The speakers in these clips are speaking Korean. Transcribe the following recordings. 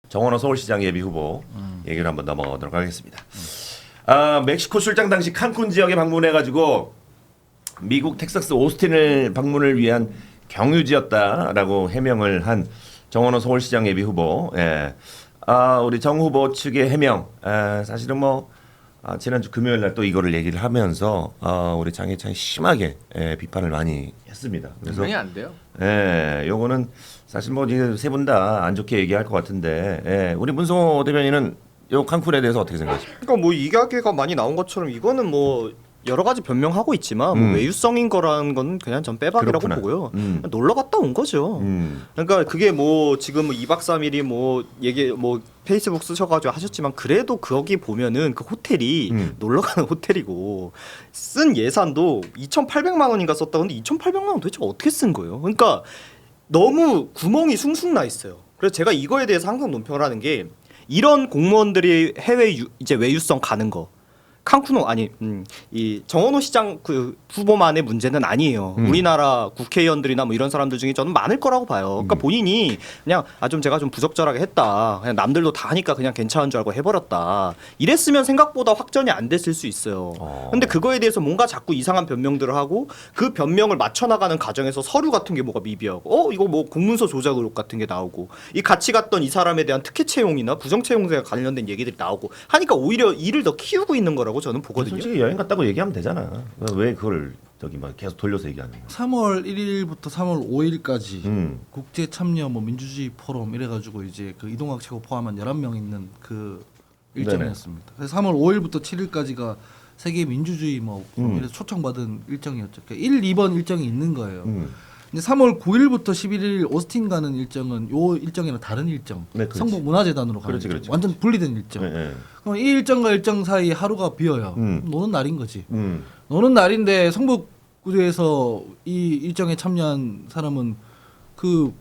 정원호 서울시장 예비 후보 얘기를 한번 넘어가 보도록 하겠습니다. 멕시코 출장 당시 칸쿤 지역에 방문해가지고 미국 텍사스 오스틴을 방문을 위한 경유지였다라고 해명을 한 정원호 서울시장 예비 후보. 예. 우리 정 후보 측의 해명. 사실은 뭐 지난주 금요일 날 또 이거를 얘기를 하면서 우리 장해찬이 심하게 비판을 많이 했습니다. 그래서 분명히 안 돼요. 요거는 사실 뭐 이제 세 분 다 안 좋게 얘기할 것 같은데 우리 문성호 대변인은 요 칸쿤에 대해서 어떻게 생각하십니까? 그러니까 뭐 이야기가 많이 나온 것처럼 이거는 뭐 여러 가지 변명하고 있지만 뭐 외유성인 거라는 건 그냥 전 빼박이라고 그렇구나. 보고요. 놀러 갔다 온 거죠. 그러니까 그게 뭐 지금 뭐 2박 3일이 뭐 얘기 뭐 페이스북 쓰셔가지고 하셨지만 그래도 거기 보면은 그 호텔이 놀러 가는 호텔이고 쓴 예산도 2,800만 원인가 썼다. 근데 2,800만 원 도대체 어떻게 쓴 거예요? 그러니까 너무 구멍이 숭숭 나 있어요. 그래서 제가 이거에 대해서 항상 논평을 하는 게 이런 공무원들이 해외 이제 외유성 가는 거. 칸쿤 아니 이 정원호 시장 그 후보만의 문제는 아니에요. 우리나라 국회의원들이나 뭐 이런 사람들 중에 저는 많을 거라고 봐요. 그러니까 본인이 그냥 좀 제가 좀 부적절하게 했다. 그냥 남들도 다 하니까 그냥 괜찮은 줄 알고 해버렸다. 이랬으면 생각보다 확전이 안 됐을 수 있어요. 근데 그거에 대해서 뭔가 자꾸 이상한 변명들을 하고 그 변명을 맞춰나가는 과정에서 서류 같은 게 뭐가 미비하고 이거 뭐 공문서 조작 의혹 같은 게 나오고 이 같이 갔던 이 사람에 대한 특혜 채용이나 부정 채용에 관련된 얘기들이 나오고 하니까 오히려 일을 더 키우고 있는 거라고 저는 보거든요. 솔직히 여행 갔다고 얘기하면 되잖아. 왜 그걸 저기 막 계속 돌려서 얘기하는 거야? 3월 1일부터 3월 5일까지 국제 참여 뭐 민주주의 포럼 이래가지고 이제 그 이동학 최고 포함한 11명 있는 그 일정이었습니다. 그래서 3월 5일부터 7일까지가 세계 민주주의 뭐 이래서 초청받은 일정이었죠. 그러니까 1, 2번 일정이 있는 거예요. 근데 3월 9일부터 11일 오스틴 가는 일정은 요 일정이랑 다른 일정. 네, 그렇지. 성북문화재단으로 가는 그렇지, 일정. 그렇지. 완전 분리된 일정. 네. 그럼 이 일정과 일정 사이 하루가 비어요. 노는 날인 거지. 노는 날인데 성북구에서 이 일정에 참여한 사람은 그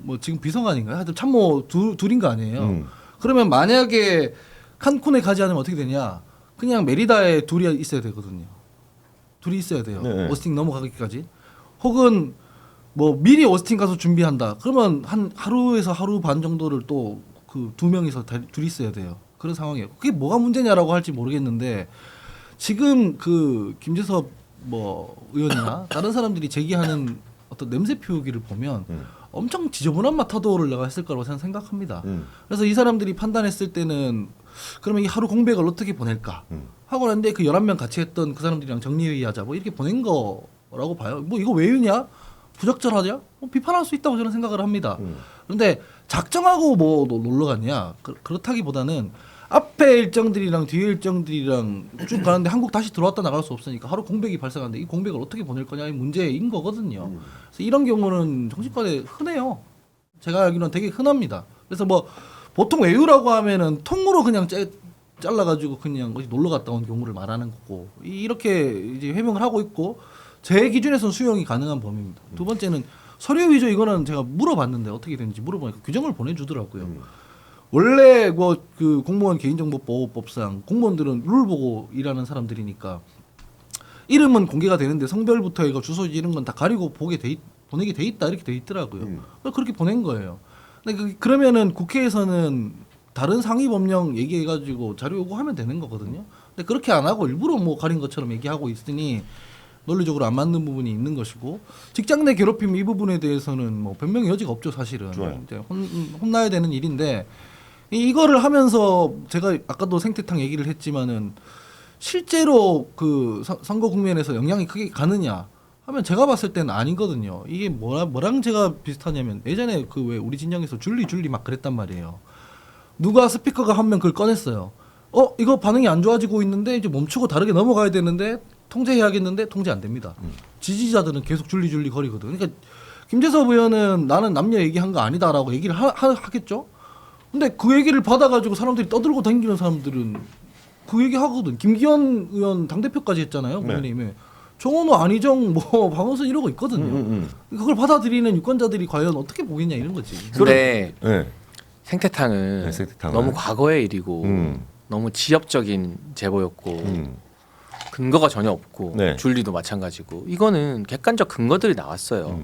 뭐 지금 비서관인가요? 하여튼 참모 둘인 거 아니에요. 그러면 만약에 칸쿤에 가지 않으면 어떻게 되냐? 그냥 메리다에 둘이 있어야 되거든요. 둘이 있어야 돼요. 네. 오스틴 넘어가기까지. 혹은 뭐 미리 오스틴 가서 준비한다. 그러면 한 하루에서 하루 반 정도를 또 그 두 명이서 둘이 있어야 돼요. 그런 상황이에요. 그게 뭐가 문제냐라고 할지 모르겠는데 지금 그 김재섭 뭐 의원이나 다른 사람들이 제기하는 어떤 냄새 피우기를 보면 엄청 지저분한 맛 타도를 내가 했을 거라고 저는 생각합니다. 그래서 이 사람들이 판단했을 때는 그러면 이 하루 공백을 어떻게 보낼까 하고 났는데 그 11명 같이 했던 그 사람들이랑 정리회의하자 뭐 이렇게 보낸 거라고 봐요. 뭐 이거 왜유냐? 부적절하냐? 뭐 비판할 수 있다고 저는 생각을 합니다. 그런데 작정하고 뭐 놀러 갔냐? 그렇다기보다는 앞에 일정들이랑 뒤에 일정들이랑 쭉 가는데 한국 다시 들어왔다 나갈 수 없으니까 하루 공백이 발생하는데 이 공백을 어떻게 보낼 거냐 이 문제인 거거든요. 그래서 이런 경우는 정치권에 흔해요. 제가 알기로는 되게 흔합니다. 그래서 뭐 보통 외유라고 하면은 통으로 그냥 잘라가지고 그냥 어디 놀러 갔다 온 경우를 말하는 거고 이렇게 이제 해명을 하고 있고 제 기준에서는 수용이 가능한 범위입니다. 두 번째는 서류 위조 이거는 제가 물어봤는데 어떻게 되는지 물어보니까 규정을 보내주더라고요. 원래 뭐 그 공무원 개인정보보호법상 공무원들은 룰 보고 일하는 사람들이니까 이름은 공개가 되는데 성별부터 이거 주소지 이런 건 다 가리고 보내게 돼 있다 이렇게 돼 있더라고요. 그렇게 보낸 거예요. 근데 그러면은 국회에서는 다른 상위 법령 얘기해가지고 자료 요구하면 되는 거거든요. 근데 그렇게 안 하고 일부러 뭐 가린 것처럼 얘기하고 있으니 논리적으로 안 맞는 부분이 있는 것이고 직장 내 괴롭힘 이 부분에 대해서는 뭐 변명의 여지가 없죠 사실은. 이제 혼나야 되는 일인데 이거를 하면서 제가 아까도 생태탕 얘기를 했지만은 실제로 그 선거 국면에서 영향이 크게 가느냐 하면 제가 봤을 때는 아니거든요. 이게 뭐랑 제가 비슷하냐면 예전에 그 왜 우리 진영에서 줄리 막 그랬단 말이에요. 누가 스피커가 한 명 그걸 꺼냈어요. 이거 반응이 안 좋아지고 있는데 이제 멈추고 다르게 넘어가야 되는데 통제해야겠는데 통제 안 됩니다. 지지자들은 계속 줄리 거리거든. 그러니까 김재섭 의원은 나는 남녀 얘기한 거 아니다라고 얘기를 하겠죠. 근데 그 얘기를 받아가지고 사람들이 떠들고 다니는 사람들은 그 얘기 하거든. 김기현 의원 당대표까지 했잖아요. 국민의힘에. 네. 정원호, 안희정, 뭐 박원순 이러고 있거든요. 그걸 받아들이는 유권자들이 과연 어떻게 보겠냐 이런 거지. 근데 네. 생태탕은 너무 과거의 일이고 너무 지엽적인 제보였고 근거가 전혀 없고 네. 줄리도 마찬가지고 이거는 객관적 근거들이 나왔어요.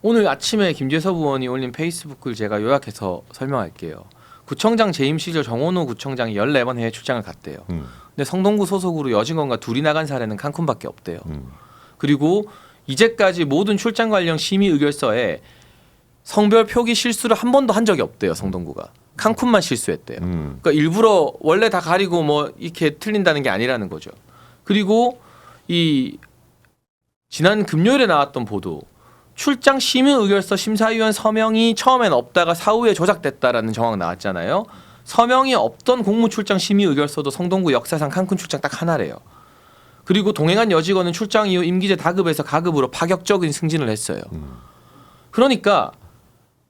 오늘 아침에 김재섭 의원이 올린 페이스북을 제가 요약해서 설명할게요. 구청장 재임 시절 정원호 구청장이 14번 해외 출장을 갔대요. 근데 성동구 소속으로 여직원과 둘이 나간 사례는 칸쿤밖에 없대요. 그리고 이제까지 모든 출장 관련 심의 의결서에 성별 표기 실수를 한 번도 한 적이 없대요. 성동구가. 칸쿤만 실수했대요. 그러니까 일부러 원래 다 가리고 뭐 이렇게 틀린다는 게 아니라는 거죠. 그리고 이 지난 금요일에 나왔던 보도 출장 심의 의결서 심사위원 서명이 처음엔 없다가 사후에 조작됐다라는 정황 나왔잖아요. 서명이 없던 공무 출장 심의 의결서도 성동구 역사상 칸쿤 출장 딱 하나래요. 그리고 동행한 여직원은 출장 이후 임기제 다급에서 가급으로 파격적인 승진을 했어요. 그러니까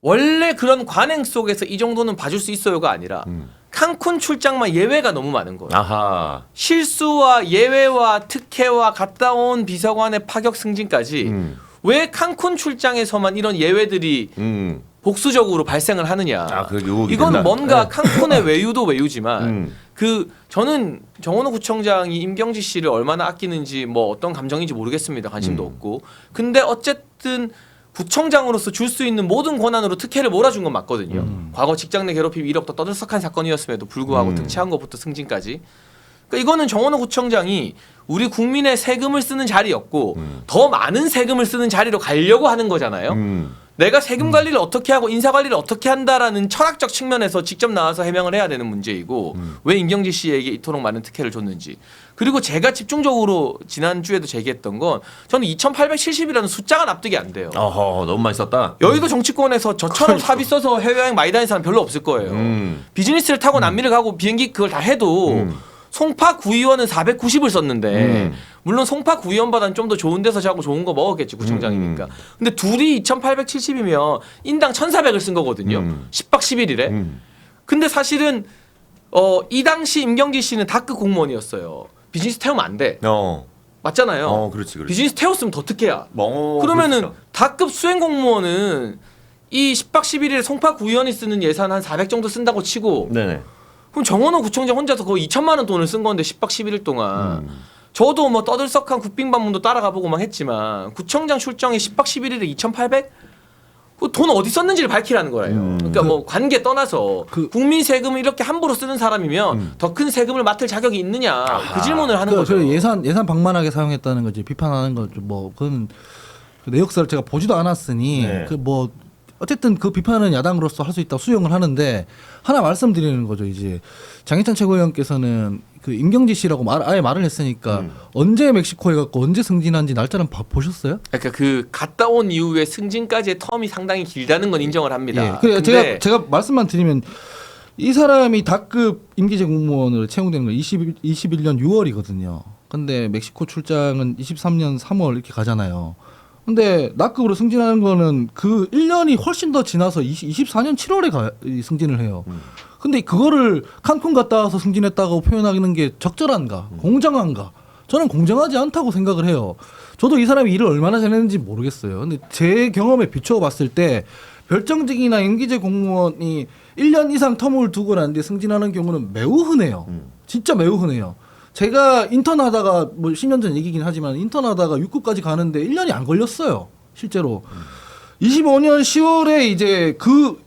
원래 그런 관행 속에서 이 정도는 봐줄 수 있어요가 아니라 칸쿤 출장만 예외가 너무 많은 거예요. 아하. 실수와 예외와 특혜와 갔다 온 비서관의 파격 승진까지 왜 칸쿤 출장에서만 이런 예외들이 복수적으로 발생을 하느냐. 아, 그 의혹이 이건 된다. 뭔가 네. 칸쿤의 외유도 외유지만 그 저는 정원호 구청장이 임경지 씨를 얼마나 아끼는지 뭐 어떤 감정인지 모르겠습니다. 관심도 없고. 근데 어쨌든 구청장으로서 줄 수 있는 모든 권한으로 특혜를 몰아준 건 맞거든요. 과거 직장 내 괴롭힘 이력도 떠들썩한 사건이었음에도 불구하고 특채한 것부터 승진까지. 그러니까 이거는 정원호 구청장이 우리 국민의 세금을 쓰는 자리였고 더 많은 세금을 쓰는 자리로 가려고 하는 거잖아요. 내가 세금 관리를 어떻게 하고 인사 관리를 어떻게 한다라는 철학적 측면에서 직접 나와서 해명을 해야 되는 문제이고 왜 임경지 씨에게 이토록 많은 특혜를 줬는지. 그리고 제가 집중적으로 지난주에도 제기했던 건 저는 2870이라는 숫자가 납득이 안 돼요. 어허, 너무 많이 썼다. 여의도 정치권에서 저처럼 사비 써서 해외여행 많이 다니는 사람 별로 없을 거예요. 비즈니스를 타고 남미를 가고 비행기 그걸 다 해도 송파 구의원은 490을 썼는데 물론 송파 구의원보다는 좀 더 좋은 데서 자고 좋은 거 먹었겠지 구청장이니까. 근데 둘이 2870이면 인당 1400을 쓴 거거든요. 10박 11일에. 근데 사실은 이 당시 임경지 씨는 다급 공무원이었어요. 비즈니스 태우면 안 돼. 맞잖아요. 그렇지. 비즈니스 태웠으면 더 특혜야. 뭐, 그러면은 그렇죠. 다급 수행 공무원은 이 10박 11일에 송파 구의원이 쓰는 예산 한 400 정도 쓴다고 치고 네네. 그럼 정원호 구청장 혼자서 거의 2천만 원 돈을 쓴 건데 10박 11일 동안 저도 뭐 떠들썩한 국빈방문도 따라가 보고 막 했지만 구청장 출장이 10박 11일에 2,800? 그 돈 어디 썼는지를 밝히라는 거예요. 그러니까 뭐 관계 떠나서 국민 세금을 이렇게 함부로 쓰는 사람이면 더 큰 세금을 맡을 자격이 있느냐 그 질문을 하는 거죠. 예산 방만하게 사용했다는 거지 비판하는 거죠. 뭐 그건 그 내역서를 제가 보지도 않았으니 네. 그 뭐 어쨌든 그 비판은 야당으로서 할 수 있다고 수용을 하는데 하나 말씀드리는 거죠. 이제 장희찬 최고위원께서는 그 임경지 씨라고 아예 말을 했으니까 언제 멕시코에 갔고 언제 승진한지 날짜는 보셨어요? 그러니까 그 갔다 온 이후에 승진까지의 텀이 상당히 길다는 건 인정을 합니다. 예. 그래 제가 말씀만 드리면 이 사람이 다급 임기제 공무원으로 채용되는 건 21년 6월이거든요. 근데 멕시코 출장은 23년 3월 이렇게 가잖아요. 근데 낙급으로 승진하는 거는 그 1년이 훨씬 더 지나서 24년 7월에 승진을 해요. 근데 그거를 칸쿤 갔다 와서 승진했다고 표현하는 게 적절한가? 공정한가? 저는 공정하지 않다고 생각을 해요. 저도 이 사람이 일을 얼마나 잘했는지 모르겠어요. 근데 제 경험에 비추어 봤을 때 별정직이나 임기제 공무원이 1년 이상 텀을 두고 난 뒤에 승진하는 경우는 매우 흔해요. 진짜 매우 흔해요. 제가 인턴하다가 뭐 10년 전 얘기긴 하지만 인턴하다가 6급까지 가는데 1년이 안 걸렸어요. 실제로. 25년 10월에 이제 그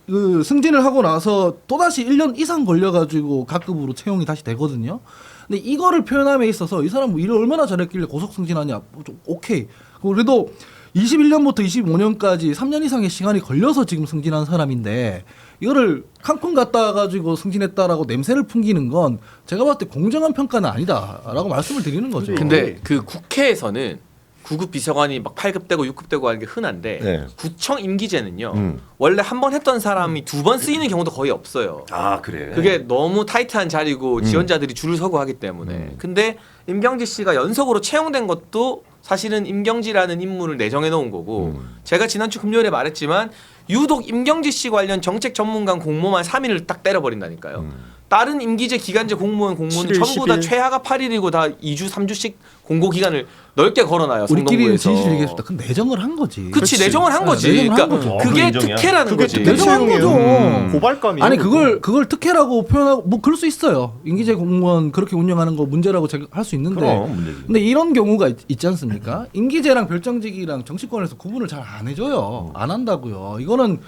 승진을 하고 나서 또다시 1년 이상 걸려가지고 각급으로 채용이 다시 되거든요. 근데 이거를 표현함에 있어서 이 사람 뭐 일을 얼마나 잘했길래 고속 승진하냐. 좀 오케이. 그래도 21년부터 25년까지 3년 이상의 시간이 걸려서 지금 승진한 사람인데 이거를 칸쿤 갔다 와가지고 승진했다라고 냄새를 풍기는 건 제가 봤을 때 공정한 평가는 아니다라고 말씀을 드리는 거죠. 근데 그 국회에서는 9급 비서관이 막 8급 되고 6급 되고 하는 게 흔한데 네. 구청 임기제는요. 원래 한 번 했던 사람이 두 번 쓰이는 경우도 거의 없어요. 아, 그래. 그게 너무 타이트한 자리고 지원자들이 줄을 서고 하기 때문에. 근데 임경지 씨가 연속으로 채용된 것도 사실은 임경지라는 인물을 내정해 놓은 거고 제가 지난주 금요일에 말했지만 유독 임경지 씨 관련 정책 전문가 공모만 3인을 딱 때려버린다니까요. 다른 임기제 기간제 공무원 공무원은 7일, 전부 다 10일. 최하가 8일이고 다 2주 3주씩 공고 기간을 넓게 걸어놔요. 우리끼리는 성동구에서. 진실 얘기했습니다. 그 내정을 한 거지. 그치 내정을 한 거지. 내정을 한 그러니까 거죠. 그게 인정이야. 특혜라는 그게 거지. 특혜 내정한 거죠. 고발감이에요. 아니 그걸 특혜라고 표현하고 뭐 그럴 수 있어요. 임기제 공무원 그렇게 운영하는 거 문제라고 할 수 있는데. 그럼 문제지. 근데 이런 경우가 있지 않습니까? 임기제랑 별정직이랑 정치권에서 구분을 잘 안 해줘요. 안 한다고요. 이거는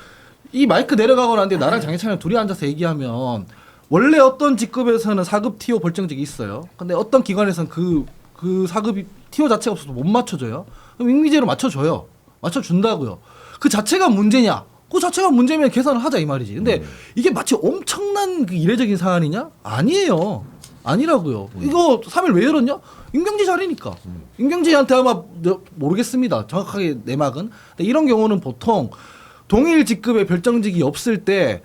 이 마이크 내려가고 난 뒤에 나랑 장혜찬이랑 둘이 앉아서 얘기하면 원래 어떤 직급에서는 4급 티오 별정직이 있어요. 근데 어떤 기관에서는 그 4급이 티오 자체가 없어서 못 맞춰줘요. 그럼 임기제로 맞춰줘요. 맞춰준다고요. 그 자체가 문제냐? 그 자체가 문제면 개선을 하자 이 말이지. 근데 이게 마치 엄청난 그 이례적인 사안이냐? 아니에요. 아니라고요. 이거 3일 왜 열었냐? 임경재 자리니까. 임경재한테 아마 모르겠습니다. 정확하게 내막은. 근데 이런 경우는 보통 동일 직급의 별정직이 없을 때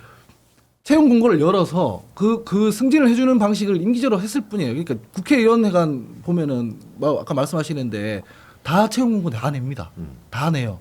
채용 공고를 열어서 그 승진을 해주는 방식을 임기제로 했을 뿐이에요. 그러니까 국회의원회관 보면은 뭐 아까 말씀하시는데 다 채용 공고 다 냅니다. 다 내요.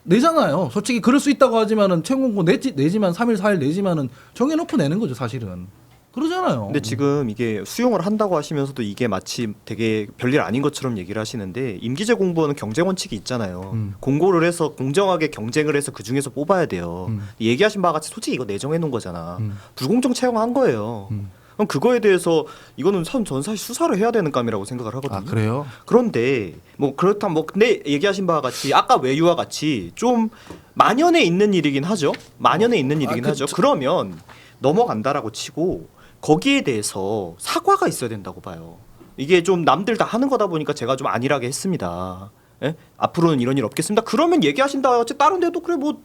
내잖아요. 솔직히 그럴 수 있다고 하지만은 채용 공고 내지만 3일 4일 내지만은 정해놓고 내는 거죠 사실은. 그러잖아요. 근데 지금 이게 수용을 한다고 하시면서도 이게 마치 되게 별일 아닌 것처럼 얘기를 하시는데 임기제 공무원은 경쟁 원칙이 있잖아요. 공고를 해서 공정하게 경쟁을 해서 그 중에서 뽑아야 돼요. 얘기하신 바와 같이 솔직히 이거 내정해 놓은 거잖아. 불공정 채용한 거예요. 그럼 그거에 대해서 이거는 전 사실 수사를 해야 되는 감이라고 생각을 하거든요. 아 그래요? 그런데 뭐 그렇다면 뭐 근데 얘기하신 바와 같이 아까 외유와 같이 좀 만연해 있는 일이긴 하죠. 만연해 있는 일이긴 하죠. 그러면 넘어간다라고 치고 거기에 대해서 사과가 있어야 된다고 봐요. 이게 좀 남들 다 하는 거다 보니까 제가 좀 안일하게 했습니다. 예? 앞으로는 이런 일 없겠습니다. 그러면 얘기하신다. 어째 다른 데도 그래 뭐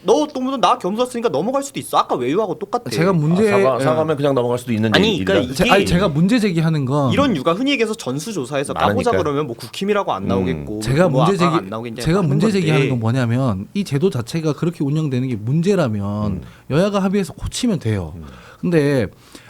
너 나 겸 썼으니까 넘어갈 수도 있어. 아까 외유하고 똑같대. 제가 문제 사과면 그냥 넘어갈 수도 있는 아니, 일이다. 그러니까 이게 제가 문제 제기하는 건 이런 유가 흔히 얘기해서 전수조사에서 많으니까. 까보자 그러면 뭐 국힘이라고 안 나오겠고 제가 뭐 문제 아까 제기 안 나오겠냐 제가 하는 문제 건데. 제기하는 건 뭐냐면 이 제도 자체가 그렇게 운영되는 게 문제라면 여야가 합의해서 고치면 돼요. 근데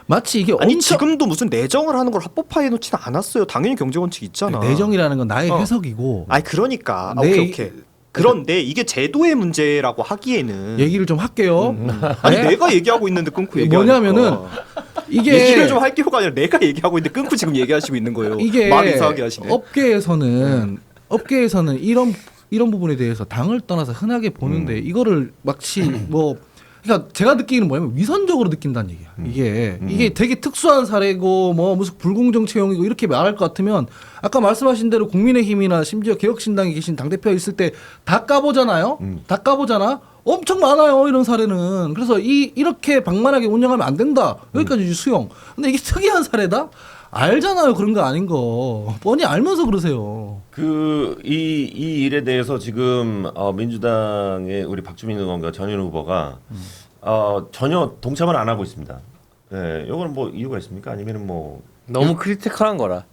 마치 이게 아니 엄청 지금도 무슨 내정을 하는 걸 합법화해 놓지는 않았어요. 당연히 경제 원칙 있잖아. 내정이라는 건 나의 어. 해석이고 아니 그러니까 아, 내 오케이. 그런데 이게 제도의 문제라고 하기에는 얘기를 좀 할게요. 아니 네? 내가 얘기하고 있는데 끊고 얘기하니까 뭐냐면은 이게 얘기를 좀 할 기회가 아니라 내가 얘기하고 있는데 끊고 지금 얘기하시고 있는 거예요. 이게 말 이상하게 하시네. 업계에서는 이런 부분에 대해서 당을 떠나서 흔하게 보는데 이거를 마치 뭐 그러니까 제가 느끼는 뭐냐면 위선적으로 느낀다는 얘기야. 이게 되게 특수한 사례고 뭐 무슨 불공정 채용이고 이렇게 말할 것 같으면 아까 말씀하신 대로 국민의힘이나 심지어 개혁신당에 계신 당대표 있을 때 다 까보잖아요. 다 까보잖아. 엄청 많아요 이런 사례는. 그래서 이렇게 방만하게 운영하면 안 된다. 여기까지 수용. 근데 이게 특이한 사례다? 알잖아요 그런 거 아닌 거. 뻔히 알면서 그러세요. 이 일에 대해서 지금 민주당의 우리 박주민 의원과 전현 후보가 전혀 동참을 안 하고 있습니다. 네, 이거는 뭐 이유가 있습니까? 아니면은 뭐 너무 크리티컬한 거라.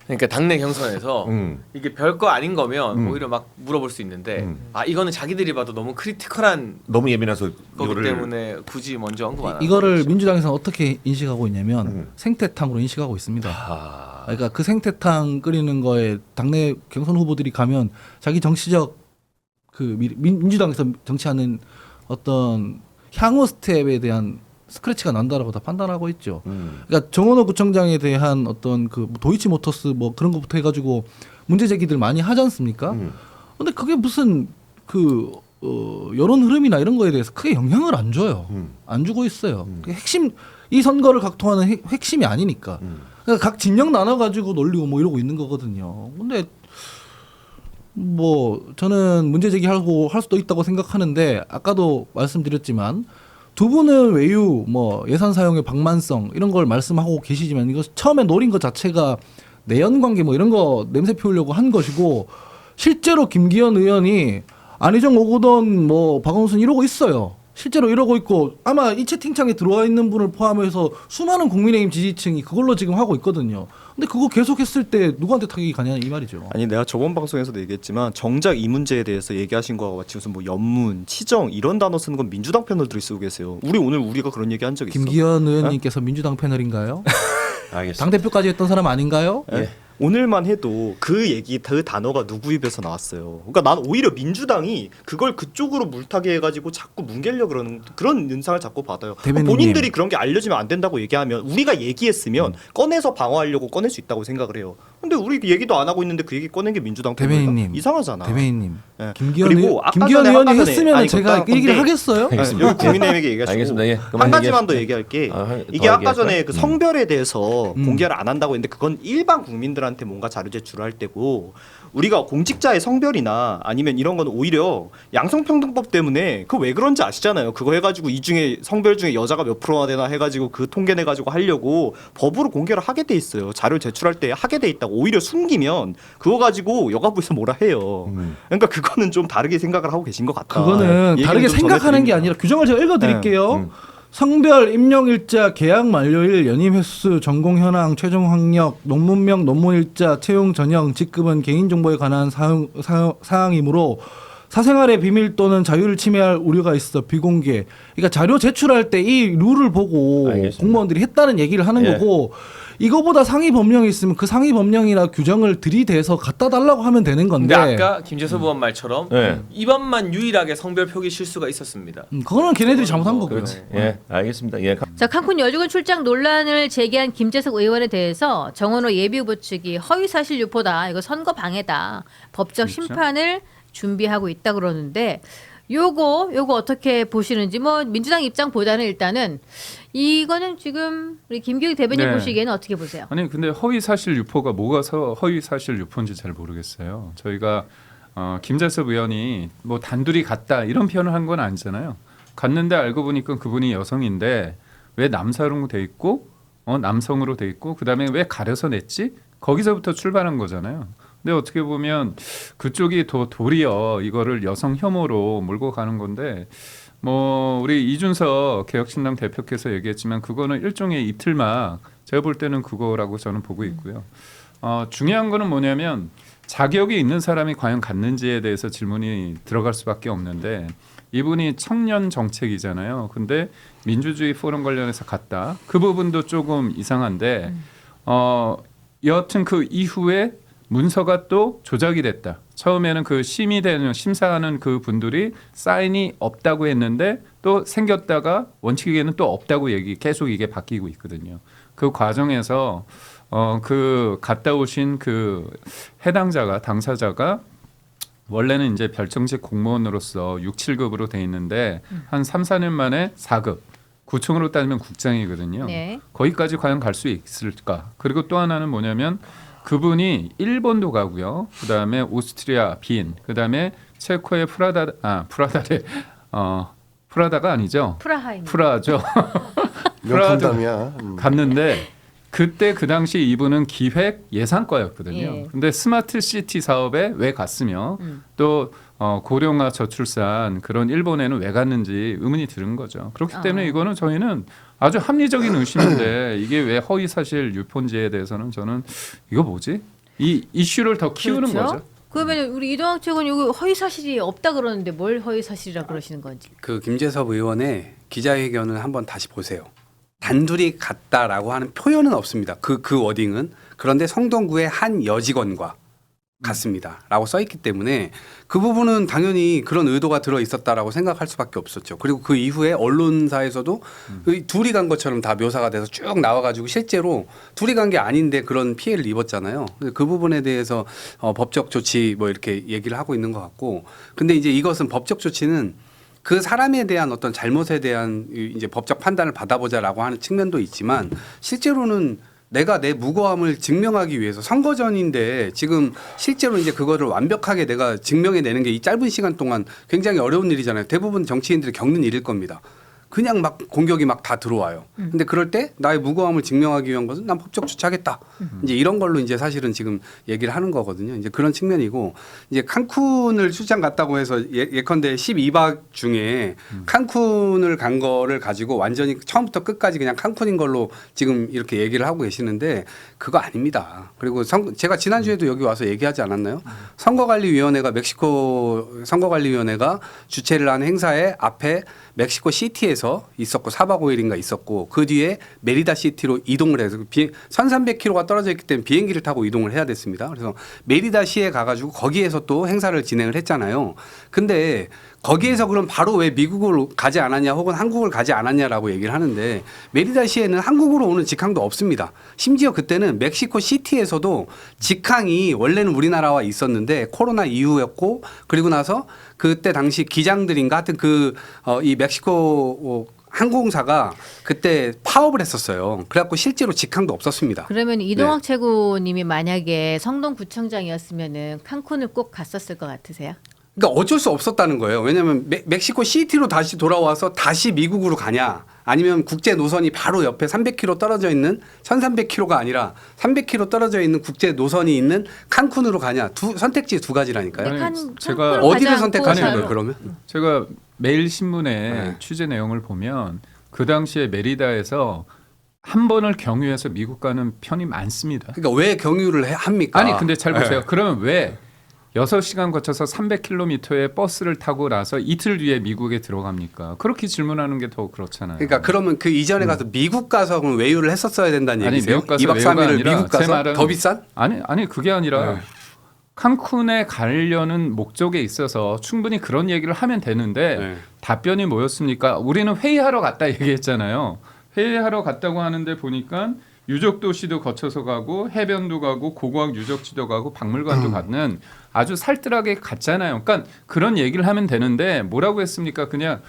그러니까 당내 경선에서 이게 별거 아닌 거면 오히려 막 물어볼 수 있는데 아 이거는 자기들이 봐도 너무 크리티컬한 너무 예민해서 거기 이거를 때문에 굳이 먼저 언급 안 하는 이거를 거죠. 민주당에서는 어떻게 인식하고 있냐면 생태탕으로 인식하고 있습니다. 그러니까 그 생태탕 끓이는 거에 당내 경선 후보들이 가면 자기 정치적 민주당에서 정치하는 어떤 향후 스텝에 대한 스크래치가 난다라고 다 판단하고 있죠. 그러니까 정원호 구청장에 대한 어떤 그 도이치모터스 뭐 그런 것부터 해가지고 문제 제기들 많이 하지 않습니까? 근데 그게 무슨 여론 흐름이나 이런 거에 대해서 크게 영향을 안 줘요. 안 주고 있어요. 그 핵심 이 선거를 각통하는 핵심이 아니니까. 그러니까 각 진영 나눠가지고 놀리고 뭐 이러고 있는 거거든요. 근데 뭐 저는 문제 제기하고 할 수도 있다고 생각하는데 아까도 말씀드렸지만. 두 분은 외유, 뭐 예산 사용의 방만성 이런 걸 말씀하고 계시지만 이거 처음에 노린 것 자체가 내연 관계 뭐 이런 거 냄새 피우려고 한 것이고 실제로 김기현 의원이 안희정 오거돈 뭐 박원순 이러고 있어요. 실제로 이러고 있고 아마 이 채팅창에 들어와 있는 분을 포함해서 수많은 국민의힘 지지층이 그걸로 지금 하고 있거든요. 근데 그거 계속했을 때 누구한테 타격이 가냐 이 말이죠. 아니 내가 저번 방송에서도 얘기했지만 정작 이 문제에 대해서 얘기하신 거와 같이 무슨 뭐 연문, 치정 이런 단어 쓰는 건 민주당 패널들이 쓰고 계세요. 우리가 그런 얘기 한 적 있어. 김기현 의원님께서 민주당 패널인가요? 알겠습니다. 당대표까지 했던 사람 아닌가요? 예? 오늘만 해도 그 얘기 그 단어가 누구 입에서 나왔어요. 그러니까 난 오히려 민주당이 그걸 그쪽으로 물타기 해가지고 자꾸 뭉개려 그러는 그런 인상을 자꾸 받아요. 대변인님. 본인들이 그런 게 알려지면 안 된다고 얘기하면 우리가 얘기했으면 꺼내서 방어하려고 꺼낼 수 있다고 생각을 해요. 근데 우리 얘기도 안 하고 있는데 그 얘기 꺼낸 게 민주당 때문에 대변인님. 이상하잖아. 대변인님. 예. 김기현 그리고 아까 김기현 전에 의원이 아까 전에 했으면 아니, 제가 그건 얘기를 건데 하겠어요? 알겠습니다. 여기 국민의힘에게 얘기하시고 알겠습니다. 예, 그만 한 가지만 더 얘기하시죠. 얘기할 게 더 이게 아까 얘기할까요? 전에 그 성별에 대해서 음. 공개를 안 한다고 했는데 그건 일반 국민들한테 뭔가 자료 제출할 때고 우리가 공직자의 성별이나 아니면 이런 건 오히려 양성평등법 때문에 그 왜 그런지 아시잖아요. 그거 해가지고 이 중에 성별 중에 여자가 몇 프로나 되나 해가지고 그 통계 내가지고 하려고 법으로 공개를 하게 돼 있어요. 자료 제출할 때 하게 돼 있다고. 오히려 숨기면 그거 가지고 여가부에서 뭐라 해요. 그러니까 그거는 좀 다르게 생각을 하고 계신 것 같다. 그거는 얘기는 다르게 좀 생각하는 게 전해드립니다. 아니라 규정을 제가 읽어드릴게요. 네. 성별, 임용일자, 계약 만료일, 연임 횟수, 전공 현황, 최종 학력, 논문명, 논문일자, 채용 전형, 직급은 개인정보에 관한 사항이므로 사생활의 비밀 또는 자유를 침해할 우려가 있어 비공개. 그러니까 자료 제출할 때 이 룰을 보고 알겠습니다. 공무원들이 했다는 얘기를 하는 예. 거고 이거보다 상위 법령이 있으면 그 상위 법령이나 규정을 들이대서 갖다 달라고 하면 되는 건데 근데 아까 김재섭 의원 말처럼 네. 이번만 유일하게 성별 표기 실수가 있었습니다. 그거는 걔네들이 잘못한 거고요. 그렇지. 예, 알겠습니다. 예. 자, 칸쿤 여직원 출장 논란을 제기한 김재석 의원에 대해서 정원호 예비후보 측이 허위사실 유포다, 이거 선거 방해다, 법적 심판을 준비하고 있다 그러는데 요거 어떻게 보시는지 뭐 민주당 입장보다는 일단은 이거는 지금 우리 김기욱 대변인 네. 보시기에는 어떻게 보세요? 아니 근데 허위 사실 유포가 뭐가 허위 사실 유포인지 잘 모르겠어요. 저희가 김재섭 의원이 뭐 단둘이 갔다 이런 표현을 한 건 아니잖아요. 갔는데 알고 보니까 그분이 여성인데 왜 남사로 돼 있고 남성으로 돼 있고 그다음에 왜 가려서 냈지? 거기서부터 출발한 거잖아요. 근데 어떻게 보면 그쪽이 더 도리어 이거를 여성 혐오로 몰고 가는 건데 뭐 우리 이준석 개혁신당 대표께서 얘기했지만 그거는 일종의 이틀막 제가 볼 때는 그거라고 저는 보고 있고요. 중요한 거는 뭐냐면 자격이 있는 사람이 과연 갔는지에 대해서 질문이 들어갈 수밖에 없는데 이분이 청년 정책이잖아요. 근데 민주주의 포럼 관련해서 갔다. 그 부분도 조금 이상한데 여하튼 그 이후에 문서가 또 조작이 됐다. 처음에는 그 심사하는 그 분들이 사인이 없다고 했는데 또 생겼다가 원칙에는 또 없다고 계속 이게 바뀌고 있거든요. 그 과정에서 그 갔다 오신 그 해당자가 당사자가 원래는 이제 별정직 공무원으로서 6, 7급으로 돼 있는데 한 3, 4년 만에 4급. 구청으로 따지면 국장이거든요. 네. 거기까지 과연 갈 수 있을까? 그리고 또 하나는 뭐냐면 그분이 일본도 가고요. 그다음에 오스트리아 빈, 그다음에 체코의 프라다가 아니죠. 프라하임. 프라죠. 명품담이야. 갔는데 그때 그 당시 이분은 기획 예산과였거든요. 예. 근데 스마트 시티 사업에 왜 갔으며 또 고령화 저출산 그런 일본에는 왜 갔는지 의문이 드는 거죠. 그렇기 때문에 이거는 저희는 아주 합리적인 의심인데 이게 왜 허위 사실 유포인지에 대해서는 저는 이거 뭐지? 이 이슈를 더 키우는 그렇죠? 거죠. 그러면 우리 이동학 측은 여기 허위 사실이 없다 그러는데 뭘 허위 사실이라 그러시는 건지. 그 김재섭 의원의 기자회견을 한번 다시 보세요. 단둘이 갔다라고 하는 표현은 없습니다. 그 워딩은. 그런데 성동구의 한 여직원과 같습니다라고 써 있기 때문에 그 부분은 당연히 그런 의도가 들어 있었다라고 생각할 수밖에 없었죠. 그리고 그 이후에 언론사에서도 그 둘이 간 것처럼 다 묘사가 돼서 쭉 나와가지고 실제로 둘이 간 게 아닌데 그런 피해를 입었잖아요. 그 부분에 대해서 법적 조치 뭐 이렇게 얘기를 하고 있는 것 같고, 근데 이제 이것은 법적 조치는 그 사람에 대한 어떤 잘못에 대한 이제 법적 판단을 받아보자라고 하는 측면도 있지만 실제로는 내가 내 무고함을 증명하기 위해서 선거 전인데 지금 실제로 이제 그거를 완벽하게 내가 증명해내는 게 이 짧은 시간 동안 굉장히 어려운 일이잖아요. 대부분 정치인들이 겪는 일일 겁니다. 그냥 막 공격이 막 다 들어와요. 근데 그럴 때 나의 무고함을 증명하기 위한 것은 난 법적 조치하겠다. 이제 이런 걸로 이제 사실은 지금 얘기를 하는 거거든요. 이제 그런 측면이고, 이제 칸쿤을 출장 갔다고 해서 예컨대 12박 중에 칸쿤을 간 거를 가지고 완전히 처음부터 끝까지 그냥 칸쿤인 걸로 지금 이렇게 얘기를 하고 계시는데 그거 아닙니다. 그리고 제가 지난주에도 여기 와서 얘기하지 않았나요? 선거관리위원회가 멕시코 선거관리위원회가 주최를 한 행사에 앞에 멕시코 시티에서 미국에서 있었고 4박 5일인가 있었고 그 뒤에 메리다 시티로 이동을 해서 1,300km가 떨어져 있기 때문에 비행기를 타고 이동을 해야 됐습니다. 그래서 메리다시에 가가지고 거기에서 또 행사를 진행을 했잖아요. 근데 거기에서 그럼 바로 왜 미국으로 가지 않았냐 혹은 한국을 가지 않았냐라고 얘기를 하는데 메리다시에는 한국으로 오는 직항도 없습니다. 심지어 그때는 멕시코 시티에서도 직항이 원래는 우리나라와 있었는데 코로나 이후였고 그리고 나서 그때 당시 기장들인가 하여튼 이 멕시코 항공사가 그때 파업을 했었어요. 그래갖고 실제로 직항도 없었습니다. 그러면 이동학 최고님이 만약에 성동구청장이었으면은 칸쿤을 꼭 갔었을 것 같으세요? 그러니까 어쩔 수 없었다는 거예요. 왜냐하면 멕시코 시티로 다시 돌아와서 다시 미국으로 가냐 아니면 국제 노선이 바로 옆에 300km 떨어져 있는 1,300km가 아니라 300km 떨어져 있는 국제 노선이 있는 칸쿤으로 가냐 선택지 두 가지라니까요. 아니, 칸- 제가 칸쿤을 어디를 가지 선택하는 않고 거예요 그러면? 제가 매일 신문의 네. 취재 내용을 보면 그 당시에 메리다에서 한 번을 경유해서 미국 가는 편이 많습니다. 그러니까 왜 경유를 합니까? 아니 근데 잘 보세요. 네. 그러면 왜 6시간 거쳐서 300km의 버스를 타고 나서 이틀 뒤에 미국에 들어갑니까? 그렇게 질문하는 게 더 그렇잖아요. 그러니까 그러면 그 이전에 가서 미국 가서 그럼 외유를 했었어야 된다는 아니, 얘기세요? 미국 가서 2박 외유가 3일을 아니라 미국 제 가서 말은 더 비싼? 아니 그게 아니라 네. 칸쿤에 가려는 목적에 있어서 충분히 그런 얘기를 하면 되는데 네. 답변이 뭐였습니까? 우리는 회의하러 갔다 얘기했잖아요. 회의하러 갔다고 하는데 보니까 유적 도시도 거쳐서 가고 해변도 가고 고고학 유적지도 가고 박물관도 가는 아주 살뜰하게 갔잖아요. 그러니까 그런 얘기를 하면 되는데 뭐라고 했습니까? 그냥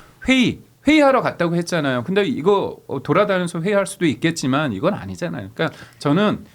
회의하러 갔다고 했잖아요. 근데 이거 돌아다니면서 회의할 수도 있겠지만 이건 아니잖아요. 그러니까 저는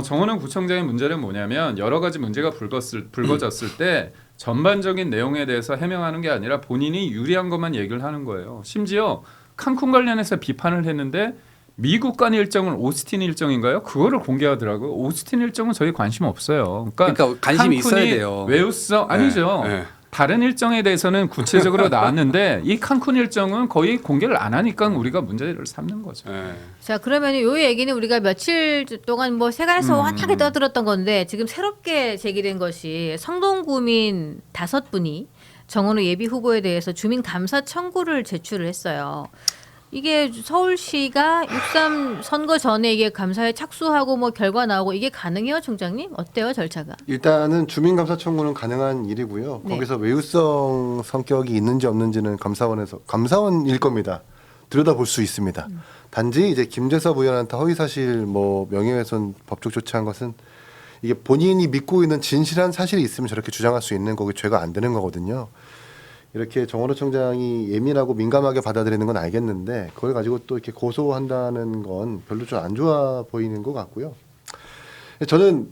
정원훈 구청장의 문제는 뭐냐면 여러 가지 문제가 불거졌을 때 전반적인 내용에 대해서 해명하는 게 아니라 본인이 유리한 것만 얘기를 하는 거예요. 심지어 칸쿤 관련해서 비판을 했는데 미국 간 일정은 오스틴 일정인가요? 그거를 공개하더라고요. 오스틴 일정은 저희 관심 없어요. 그러니까 관심이 있어야 칸쿤이 돼요. 외우성 아니죠. 네. 다른 일정에 대해서는 구체적으로 나왔는데 이 칸쿤 일정은 거의 공개를 안 하니까 우리가 문제를 삼는 거죠. 네. 자, 그러면 요 얘기는 우리가 며칠 동안 뭐 세간에서 환하게 떠들었던 건데 지금 새롭게 제기된 것이 성동구민 5분이 정원호 예비 후보에 대해서 주민 감사 청구를 제출을 했어요. 이게 서울시가 6.3 선거 전에 이게 감사에 착수하고 뭐 결과 나오고 이게 가능해요, 총장님? 어때요, 절차가? 일단은 주민감사 청구는 가능한 일이고요. 네. 거기서 외유성 성격이 있는지 없는지는 감사원일 겁니다. 들여다볼 수 있습니다. 단지 이제 김재섭 의원한테 허위사실 명예훼손 법적 조치한 것은 이게 본인이 믿고 있는 진실한 사실이 있으면 저렇게 주장할 수 있는 거기 죄가 안 되는 거거든요. 이렇게 정원호 청장이 예민하고 민감하게 받아들이는 건 알겠는데 그걸 가지고 또 이렇게 고소한다는 건 별로 좀 안 좋아 보이는 것 같고요. 저는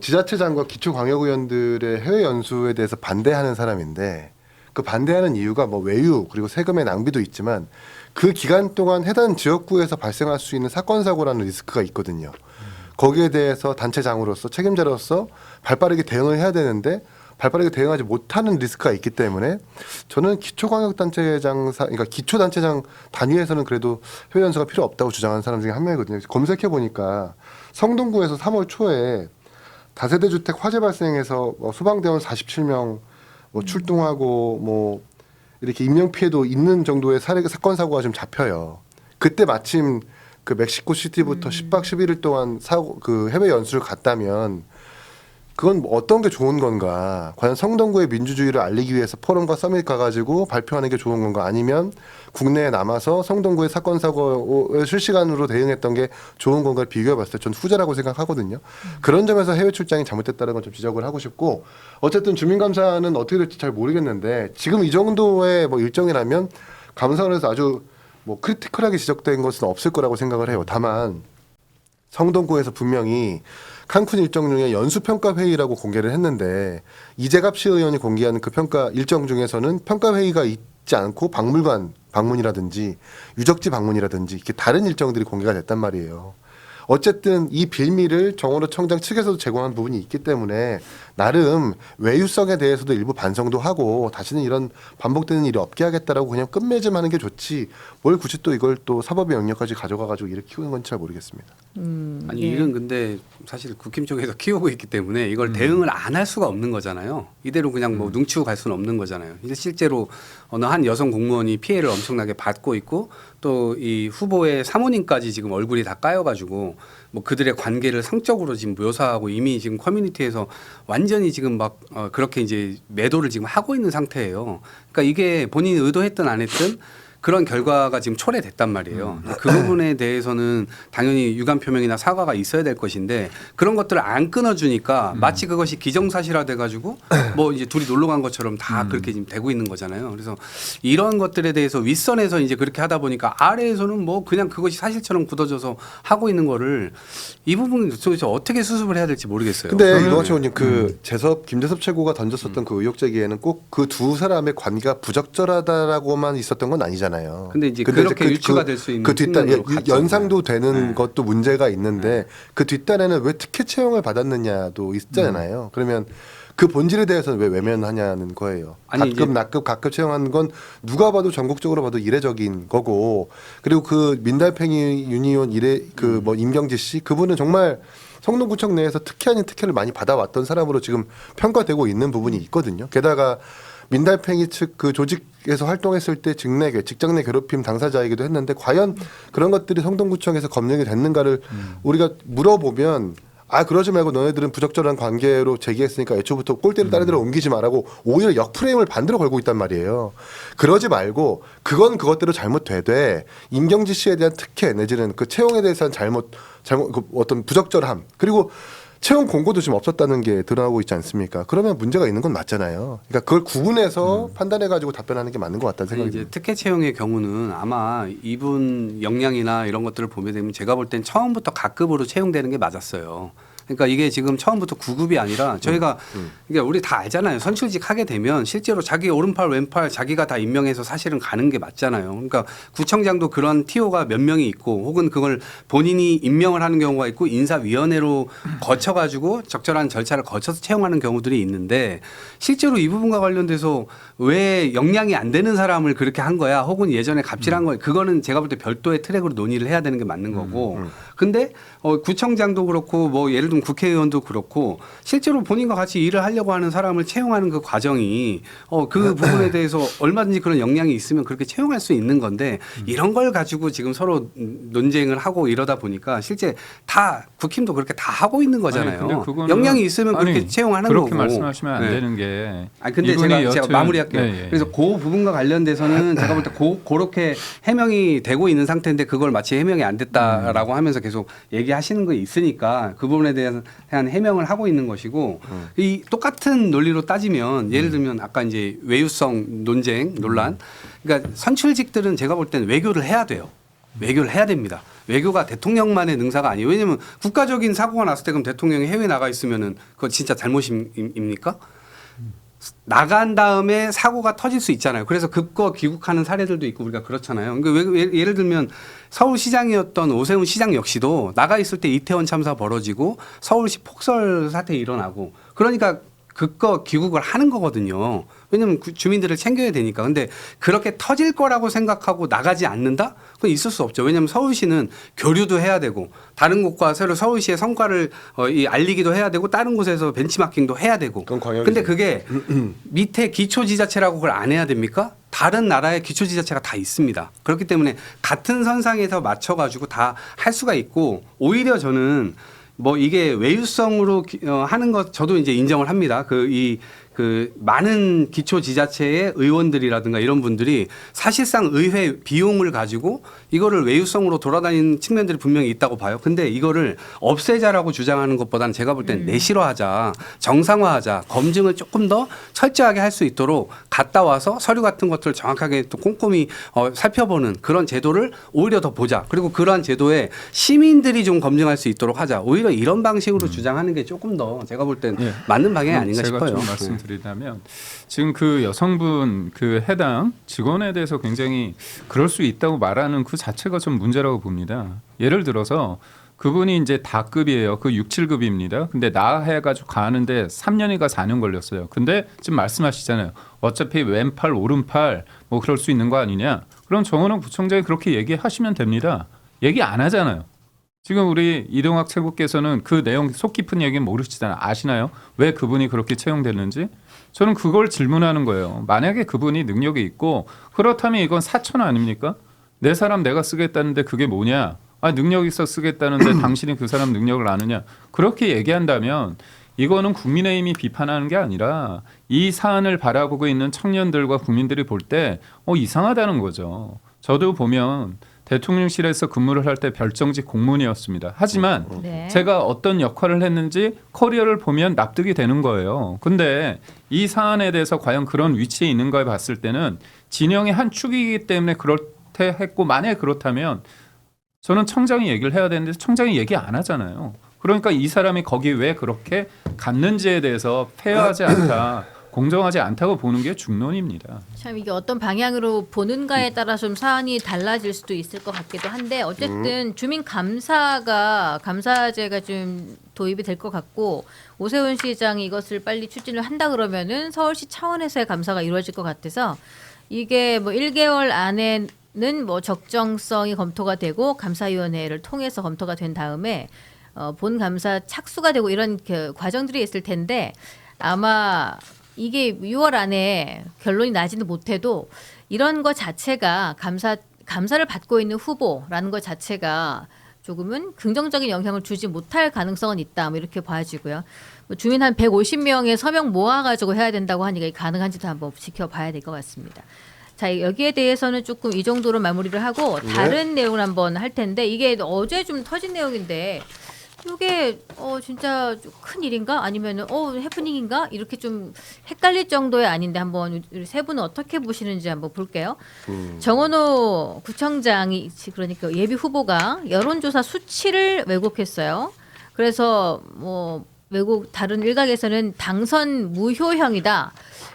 지자체장과 기초광역의원들의 해외 연수에 대해서 반대하는 사람인데 그 반대하는 이유가 외유 그리고 세금의 낭비도 있지만 그 기간 동안 해당 지역구에서 발생할 수 있는 사건 사고라는 리스크가 있거든요. 거기에 대해서 단체장으로서 책임자로서 발빠르게 대응을 해야 되는데 발빠르게 대응하지 못하는 리스크가 있기 때문에 저는 그러니까 기초단체장 단위에서는 그래도 해외 연수가 필요 없다고 주장하는 사람 중에 한 명이거든요. 검색해 보니까 성동구에서 3월 초에 다세대 주택 화재 발생해서 소방대원 47명 출동하고 이렇게 인명 피해도 있는 정도의 사건 사고가 좀 잡혀요. 그때 마침 그 멕시코 시티부터 10박 11일 동안 해외 연수를 갔다면 그건 어떤 게 좋은 건가? 과연 성동구의 민주주의를 알리기 위해서 포럼과 서밋 가가지고 발표하는 게 좋은 건가? 아니면 국내에 남아서 성동구의 사건 사고에 실시간으로 대응했던 게 좋은 건가를 비교해봤을 때 전 후자라고 생각하거든요. 그런 점에서 해외 출장이 잘못됐다는 건 좀 지적을 하고 싶고 어쨌든 주민감사는 어떻게 될지 잘 모르겠는데 지금 이 정도의 일정이라면 감사원에서 아주 크리티컬하게 지적된 것은 없을 거라고 생각을 해요. 다만 성동구에서 분명히 칸쿤 일정 중에 연수평가회의라고 공개를 했는데 이재갑 시의원이 공개한 그 평가 일정 중에서는 평가회의가 있지 않고 박물관 방문이라든지 유적지 방문이라든지 이렇게 다른 일정들이 공개가 됐단 말이에요. 어쨌든 이 빌미를 정원호 청장 측에서도 제공한 부분이 있기 때문에 나름 외유성에 대해서도 일부 반성도 하고 다시는 이런 반복되는 일이 없게 하겠다라고 그냥 끝맺음하는 게 좋지 뭘 굳이 또 이걸 또 사법의 영역까지 가져가가지고 일을 키우는 건 잘 모르겠습니다. 아니 예. 이런 근데 사실 국힘 쪽에서 키우고 있기 때문에 이걸 대응을 안 할 수가 없는 거잖아요. 이대로 그냥 뭐 눈치고 갈 수는 없는 거잖아요. 이제 실제로 어느 한 여성 공무원이 피해를 엄청나게 받고 있고 또 이 후보의 사모님까지 지금 얼굴이 다 까여가지고 뭐 그들의 관계를 성적으로 지금 묘사하고 이미 지금 커뮤니티에서 완전히 지금 막 그렇게 이제 매도를 지금 하고 있는 상태예요. 그러니까 이게 본인이 의도했든 안 했든 그런 결과가 지금 초래됐단 말이에요. 그 부분에 대해서는 당연히 유감 표명이나 사과가 있어야 될 것인데 그런 것들을 안 끊어주니까 마치 그것이 기정사실화 돼가지고 뭐 이제 둘이 놀러 간 것처럼 다 그렇게 지금 되고 있는 거잖아요. 그래서 이런 것들에 대해서 윗선에서 이제 그렇게 하다 보니까 아래에서는 뭐 그냥 그것이 사실처럼 굳어져서 하고 있는 거를 이 부분은 도대체 어떻게 수습을 해야 될지 모르겠어요. 근데 이광 최고님 그 김재섭 최고가 던졌었던 그 의혹 제기에는 꼭 그 두 사람의 관계가 부적절하다라고만 있었던 건 아니잖아요. 근데 이제 그렇게 유추가 될 수 있는 그 뒷단 측면으로 갔죠. 연상도 되는 것도 문제가 있는데 그 뒷단에는 왜 특혜 채용을 받았느냐도 있잖아요. 그러면 그 본질에 대해서는 왜 외면하냐는 거예요. 아니, 가급 낙급 가급 채용한 건 누가 봐도 전국적으로 봐도 이례적인 거고 그리고 그 민달팽이 유니온 그 뭐 임경지 씨 그분은 정말 성동구청 내에서 특혜 아닌 특혜를 많이 받아왔던 사람으로 지금 평가되고 있는 부분이 있거든요. 게다가 민달팽이 측 그 조직에서 활동했을 때 직장 내 괴롭힘 당사자이기도 했는데 과연 그런 것들이 성동구청에서 검증이 됐는가를 우리가 물어보면 그러지 말고 너네들은 부적절한 관계로 제기했으니까 애초부터 꼴대를 다른 데로 옮기지 말라고 오히려 역프레임을 반대로 걸고 있단 말이에요. 그러지 말고 그건 그것대로 잘못되되 임경지 씨에 대한 특혜 내지는 그 채용에 대해서는 잘못 그 어떤 부적절함 그리고 채용 공고도 지금 없었다는 게 드러나고 있지 않습니까? 그러면 문제가 있는 건 맞잖아요. 그러니까 그걸 구분해서 판단해가지고 답변하는 게 맞는 것 같다는 생각이 이제 듭니다. 특혜 채용의 경우는 아마 이분 역량이나 이런 것들을 보게 되면 제가 볼 땐 처음부터 각급으로 채용되는 게 맞았어요. 그러니까 이게 지금 처음부터 9급이 아니라 저희가 그러니까 우리 다 알잖아요. 선출직 하게 되면 실제로 자기 오른팔 왼팔 자기가 다 임명해서 사실은 가는 게 맞잖아요. 그러니까 구청장도 그런 TO가 몇 명이 있고 혹은 그걸 본인이 임명을 하는 경우가 있고 인사위원회로 거쳐가지고 적절한 절차를 거쳐서 채용하는 경우들이 있는데 실제로 이 부분과 관련돼서 왜 역량이 안 되는 사람을 그렇게 한 거야 혹은 예전에 갑질한 거야 그거는 제가 볼 때 별도의 트랙으로 논의를 해야 되는 게 맞는 거고 근데 구청장도 그렇고 뭐 예를 들면 국회의원도 그렇고 실제로 본인과 같이 일을 하려고 하는 사람을 채용하는 그 과정이 그 부분에 대해서 얼마든지 그런 역량이 있으면 그렇게 채용할 수 있는 건데 이런 걸 가지고 지금 서로 논쟁을 하고 이러다 보니까 실제 다 국힘도 그렇게 다 하고 있는 거잖아요. 근데 그거는- 역량이 있으면 그렇게 채용하는 그렇게 거고. 말씀하시면 안 네. 되는 게 근데 이분이 제가 여튼- 마무리할게요. 네, 예. 그래서 그 부분과 관련돼서는 제가 볼 때 그렇게 해명이 되고 있는 상태인데 그걸 마치 해명이 안 됐다라고 하면서 계속 얘기하시는 거 있으니까 그 부분에 대한 해명을 하고 있는 것이고 이 똑같은 논리로 따지면 예를 들면 아까 이제 외유성 논쟁 논란 그러니까 선출직들은 제가 볼 때는 외교를 해야 돼요. 외교를 해야 됩니다. 외교가 대통령만의 능사가 아니에요. 왜냐하면 국가적인 사고가 났을 때 그럼 대통령이 해외 나가 있으면은 그거 진짜 잘못입니까? 나간 다음에 사고가 터질 수 있잖아요. 그래서 급거 귀국하는 사례들도 있고 우리가 그렇잖아요. 그러니까 예를 들면 서울시장이었던 오세훈 시장 역시도 나가 있을 때 이태원 참사 벌어지고 서울시 폭설 사태 일어나고 그러니까 급거 귀국을 하는 거거든요. 왜냐하면 주민들을 챙겨야 되니까. 근데 그렇게 터질 거라고 생각하고 나가지 않는다? 그건 있을 수 없죠. 왜냐하면 서울시는 교류도 해야 되고 다른 곳과 새로 서울시의 성과를 알리기도 해야 되고 다른 곳에서 벤치마킹도 해야 되고. 그건 광역이죠. 근데 그게 밑에 기초지자체라고 그걸 안 해야 됩니까? 다른 나라의 기초지자체가 다 있습니다. 그렇기 때문에 같은 선상에서 맞춰가지고 다 할 수가 있고 오히려 저는 뭐 이게 외유성으로 하는 것 저도 이제 인정을 합니다. 그 많은 기초지자체의 의원들이라든가 이런 분들이 사실상 의회 비용을 가지고 이거를 외유성으로 돌아다니는 측면들이 분명히 있다고 봐요. 근데 이거를 없애자라고 주장하는 것보다는 제가 볼 때는 내실화하자, 정상화하자, 검증을 조금 더 철저하게 할 수 있도록 갔다 와서 서류 같은 것들을 정확하게 또 꼼꼼히 살펴보는 그런 제도를 오히려 더 보자. 그리고 그러한 제도에 시민들이 좀 검증할 수 있도록 하자. 오히려 이런 방식으로 주장하는 게 조금 더 제가 볼 때는 예. 맞는 방향이 아닌가 제가 싶어요. 좀 말씀드리자면 지금 그 여성분 그 해당 직원에 대해서 굉장히 그럴 수 있다고 말하는 그 자체가 좀 문제라고 봅니다. 예를 들어서 그분이 이제 다급이에요. 그 6, 7급입니다. 근데 나 해가지고 가는데 3년인가 4년 걸렸어요. 근데 지금 말씀하시잖아요. 어차피 왼팔 오른팔 뭐 그럴 수 있는 거 아니냐. 그럼 정원호 구청장이 그렇게 얘기하시면 됩니다. 얘기 안 하잖아요. 지금 우리 이동학 최고께서는 그 내용 속 깊은 얘기는 모르시잖아요. 아시나요? 왜 그분이 그렇게 채용됐는지? 저는 그걸 질문하는 거예요. 만약에 그분이 능력이 있고 그렇다면 이건 사천 아닙니까? 내 사람 내가 쓰겠다는데 그게 뭐냐? 아, 능력 있어 쓰겠다는데 당신이 그 사람 능력을 아느냐? 그렇게 얘기한다면 이거는 국민의힘이 비판하는 게 아니라 이 사안을 바라보고 있는 청년들과 국민들이 볼 때 이상하다는 거죠. 저도 보면 대통령실에서 근무를 할 때 별정직 공무원이었습니다. 하지만 네. 제가 어떤 역할을 했는지 커리어를 보면 납득이 되는 거예요. 근데 이 사안에 대해서 과연 그런 위치에 있는가에 봤을 때는 진영의 한 축이기 때문에 그렇게 했고, 만약에 그렇다면 저는 청장이 얘기를 해야 되는데 청장이 얘기 안 하잖아요. 그러니까 이 사람이 거기 왜 그렇게 갔는지에 대해서 페어하지 않다, 공정하지 않다고 보는 게 중론입니다. 참 이게 어떤 방향으로 보는가에 따라 좀 사안이 달라질 수도 있을 것 같기도 한데 어쨌든 주민 감사제가 좀 도입이 될 것 같고 오세훈 시장이 이것을 빨리 추진을 한다 그러면은 서울시 차원에서의 감사가 이루어질 것 같아서 이게 뭐 1개월 안에는 뭐 적정성이 검토가 되고 감사위원회를 통해서 검토가 된 다음에 본 감사 착수가 되고 이런 그 과정들이 있을 텐데 아마 이게 6월 안에 결론이 나지는 못해도 이런 것 자체가 감사를 받고 있는 후보라는 것 자체가 조금은 긍정적인 영향을 주지 못할 가능성은 있다. 뭐 이렇게 봐지고요. 뭐 주민 한 150명의 서명 모아가지고 해야 된다고 하니까 이게 가능한지도 한번 지켜봐야 될 것 같습니다. 자, 여기에 대해서는 조금 이 정도로 마무리를 하고 다른 내용을 한번 할 텐데 이게 어제 좀 터진 내용인데 이게 진짜 큰 일인가 아니면은 해프닝인가 이렇게 좀 헷갈릴 정도의 아닌데 한번 우리 세 분은 어떻게 보시는지 한번 볼게요. 정원호 구청장이 그러니까 예비 후보가 여론조사 수치를 왜곡했어요. 그래서 뭐 외국 다른 일각에서는 당선 무효형이다.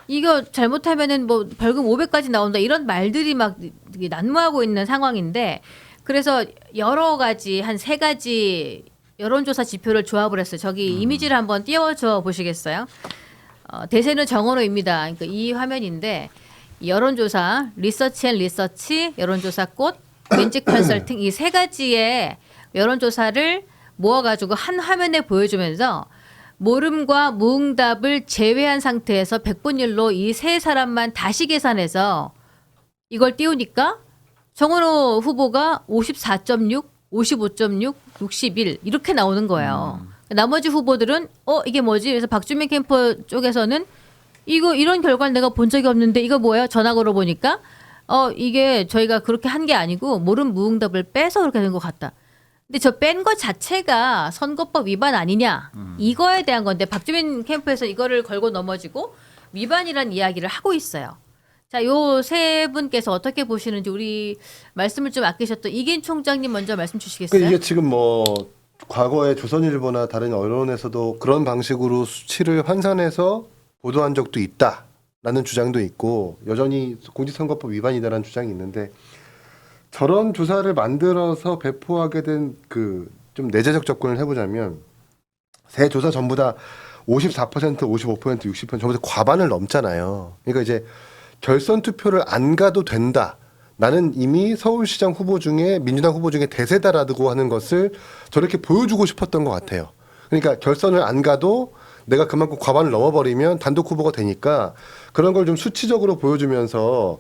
이거 잘못하면은 뭐 벌금 500까지 나온다 이런 말들이 막 난무하고 있는 상황인데 그래서 여러 가지 한 3가지 여론조사 지표를 조합을 했어요. 저기 이미지를 한번 띄워줘 보시겠어요? 대세는 정원호입니다. 그러니까 이 화면인데 여론조사, 리서치 앤 리서치, 여론조사 꽃, 윈지 컨설팅 이 3가지의 여론조사를 모아가지고 한 화면에 보여주면서 모름과 무응답을 제외한 상태에서 100분율로 이 3사람만 다시 계산해서 이걸 띄우니까 정원호 후보가 54.6, 55.6, 61 이렇게 나오는 거예요. 나머지 후보들은 이게 뭐지? 그래서 박주민 캠프 쪽에서는 이런 결과를 내가 본 적이 없는데 이거 뭐예요? 전화 걸어 보니까 이게 저희가 그렇게 한 게 아니고 모름 무응답을 빼서 그렇게 된 것 같다. 근데 저 뺀 것 자체가 선거법 위반 아니냐 이거에 대한 건데 박주민 캠프에서 이거를 걸고 넘어지고 위반이란 이야기를 하고 있어요. 자, 요 세 분께서 어떻게 보시는지 우리 말씀을 좀 아끼셨던 이긴 총장님 먼저 말씀 주시겠어요? 이게 지금 뭐 과거에 조선일보나 다른 언론에서도 그런 방식으로 수치를 환산해서 보도한 적도 있다라는 주장도 있고 여전히 공직선거법 위반이다라는 주장이 있는데 저런 조사를 만들어서 배포하게 된 그 좀 내재적 접근을 해보자면 세 조사 전부 다 54%, 55%, 60% 전부 다 과반을 넘잖아요. 그러니까 이제 결선 투표를 안 가도 된다. 나는 이미 서울시장 후보 중에 민주당 후보 중에 대세다라고 하는 것을 저렇게 보여주고 싶었던 것 같아요. 그러니까 결선을 안 가도 내가 그만큼 과반을 넘어버리면 단독 후보가 되니까 그런 걸 좀 수치적으로 보여주면서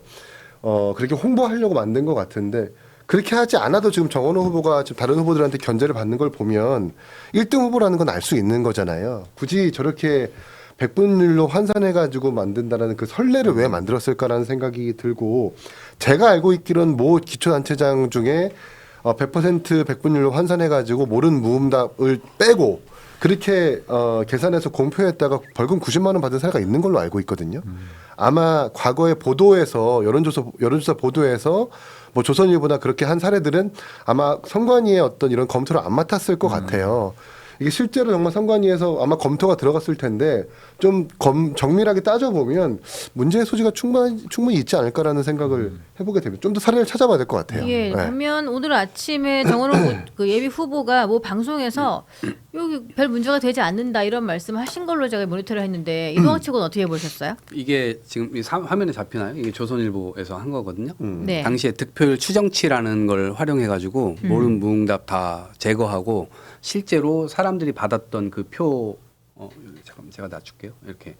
그렇게 홍보하려고 만든 것 같은데 그렇게 하지 않아도 지금 정원호 후보가 지금 다른 후보들한테 견제를 받는 걸 보면 1등 후보라는 건 알 수 있는 거잖아요. 굳이 저렇게 100분율로 환산해가지고 만든다라는 그 설레를 왜 만들었을까라는 생각이 들고 제가 알고 있기로는 모 기초단체장 중에 100% 100분율로 환산해가지고 모른 무응답을 빼고 그렇게 계산해서 공표했다가 벌금 90만 원 받은 사례가 있는 걸로 알고 있거든요. 아마 과거에 보도에서 여론조사 보도에서 뭐 조선일보나 그렇게 한 사례들은 아마 선관위의 어떤 이런 검토를 안 맡았을 것 같아요. 이게 실제로 정말 선관위에서 아마 검토가 들어갔을 텐데 좀 정밀하게 따져보면 문제의 소지가 충분히 있지 않을까라는 생각을 해보게 됩니다. 좀 더 사례를 찾아봐야 될 것 같아요. 예, 네. 보면 오늘 아침에 정원호 그 예비 후보가 뭐 방송에서 여기 별 문제가 되지 않는다 이런 말씀하신 걸로 제가 모니터를 했는데 이동학 측은 어떻게 보셨어요? 이게 지금 화면에 잡히나요? 이게 조선일보에서 한 거거든요. 네. 당시에 득표율 추정치라는 걸 활용해가지고 모른 무응답 다 제거하고 실제로 사람들이 받았던 그 표 잠깐만 제가 낮출게요. 이렇게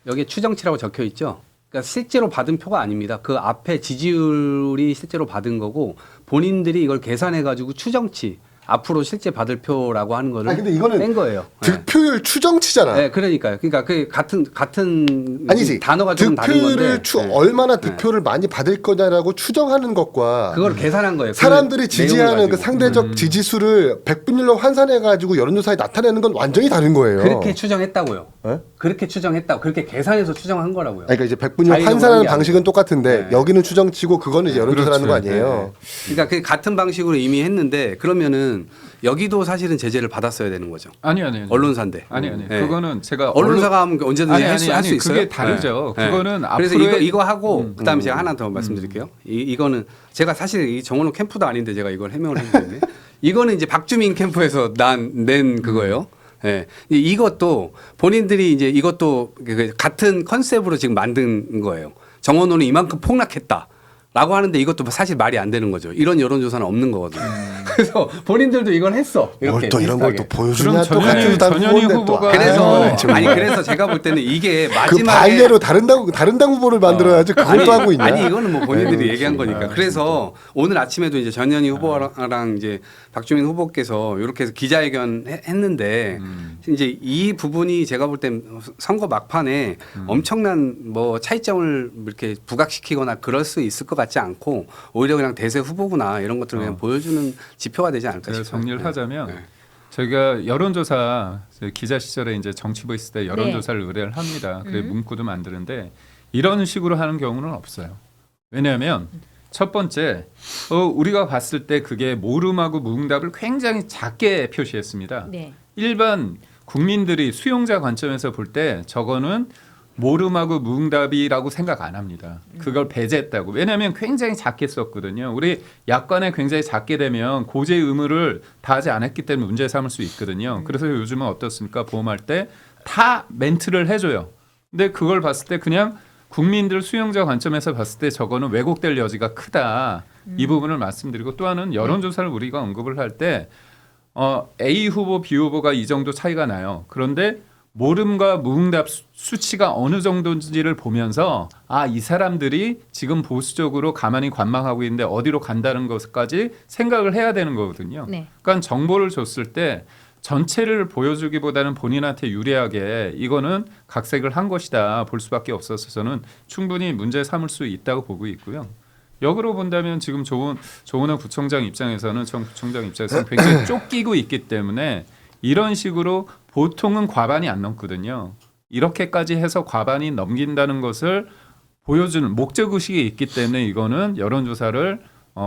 여기에 추정치라고 적혀 있죠. 그러니까 실제로 받은 표가 아닙니다. 그 앞에 지지율이 실제로 받은 거고 본인들이 이걸 계산해가지고 추정치 앞으로 실제 받을 표라고 하는 거를 아니, 근데 이거는 뺀 거예요. 네. 득표율 추정치잖아. 네, 그러니까요. 그러니까 그 같은 아니지. 단어가 좀 다른 건데 득표율을 얼마나 득표를 많이 받을 거냐라고 추정하는 것과 그걸 계산한 거예요. 사람들이 그 지지하는 내용을 그 가지고. 상대적 지지수를 백분율로 환산해 가지고 여론조사에 나타내는 건 완전히 다른 거예요. 그렇게 추정했다고요. 네? 그렇게 추정했다고. 그렇게 계산해서 추정한 거라고요. 그러니까 이제 백분율 자의적으로 환산하는 한 게 방식은 똑같은데 네. 여기는 추정치고 그거는 이제 여론조사라는 그렇죠. 거 아니에요. 그러니까 그 같은 방식으로 이미 했는데 그러면은 여기도 사실은 제재를 받았어야 되는 거죠. 아니. 언론사인데. 아니. 네. 그거는 제가 언론사가 하면 언제든지 할 수 있어요. 그게 다르죠. 네. 그거는 그래서 앞으로의 이거 하고 그다음에 제가 하나 더 말씀드릴게요. 이거는 제가 사실 이 정원호 캠프도 아닌데 제가 이걸 해명을 했는데 이거는 이제 박주민 캠프에서 낸 그거예요. 예. 이것도 본인들이 이제 이것도 같은 컨셉으로 지금 만든 거예요. 정원호는 이만큼 폭락했다. 라고 하는데 이것도 사실 말이 안 되는 거죠. 이런 여론조사는 없는 거거든요. 그래서 본인들도 이걸 했어. 이렇게 뭘 또 이런 걸 비슷하게. 또 보여주냐 또 그럼 같은 당 전현희 후보인데 또. 후보가 그래서 정말. 아니 그래서 제가 볼 때는 이게 그 마지막에 반대로 다른 당 후보를 만들어야지 그것도 하고 있냐. 아니 이거는 뭐 본인들이 아유, 얘기한 거니까. 그래서 오늘 아침에도 이제 전현희 후보랑 이제 박주민 후보께서 이렇게 해서 기자회견 했는데 이제 이 부분이 제가 볼 땐 선거 막판에 엄청난 뭐 차이점을 이렇게 부각시키거나 그럴 수 있을 것 같지 않고 오히려 그냥 대세 후보구나 이런 것들을 그냥 보여주는 지표가 되지 않을까 제가 싶어요. 정리를 하자면 네. 저희가 여론조사 기자 시절에 이제 정치부 있을 때 여론조사를 의뢰를 합니다. 그래 문구도 만드는데 이런 식으로 하는 경우는 없어요. 왜냐하면 첫 번째 우리가 봤을 때 그게 모름하고 무응답을 굉장히 작게 표시했습니다. 네. 일반 국민들이 수용자 관점에서 볼 때 저거는 모름하고 무응답이라고 생각 안 합니다. 그걸 배제했다고. 왜냐하면 굉장히 작게 썼거든요. 우리 약관에 굉장히 작게 되면 고지의 의무를 다하지 않았기 때문에 문제 삼을 수 있거든요. 그래서 요즘은 어떻습니까? 보험할 때 다 멘트를 해줘요. 근데 그걸 봤을 때 그냥 국민들 수용자 관점에서 봤을 때 저거는 왜곡될 여지가 크다. 이 부분을 말씀드리고 또 하나는 여론조사를 우리가 언급을 할 때 A 후보, B 후보가 이 정도 차이가 나요. 그런데 모름과 무응답 수치가 어느 정도인지를 보면서 이 사람들이 지금 보수적으로 가만히 관망하고 있는데 어디로 간다는 것까지 생각을 해야 되는 거거든요. 네. 그러니까 정보를 줬을 때 전체를 보여주기보다는 본인한테 유리하게 이거는 각색을 한 것이다 볼 수밖에 없어서 저는 충분히 문제 삼을 수 있다고 보고 있고요. 역으로 본다면 지금 조은호 구청장 입장에서는 전 구청장 입장에서는 굉장히 쫓기고 있기 때문에 이런 식으로 보통은 과반이 안 넘거든요. 이렇게까지 해서 과반이 넘긴다는 것을 보여주는 목적의식이 있기 때문에 이거는 여론조사를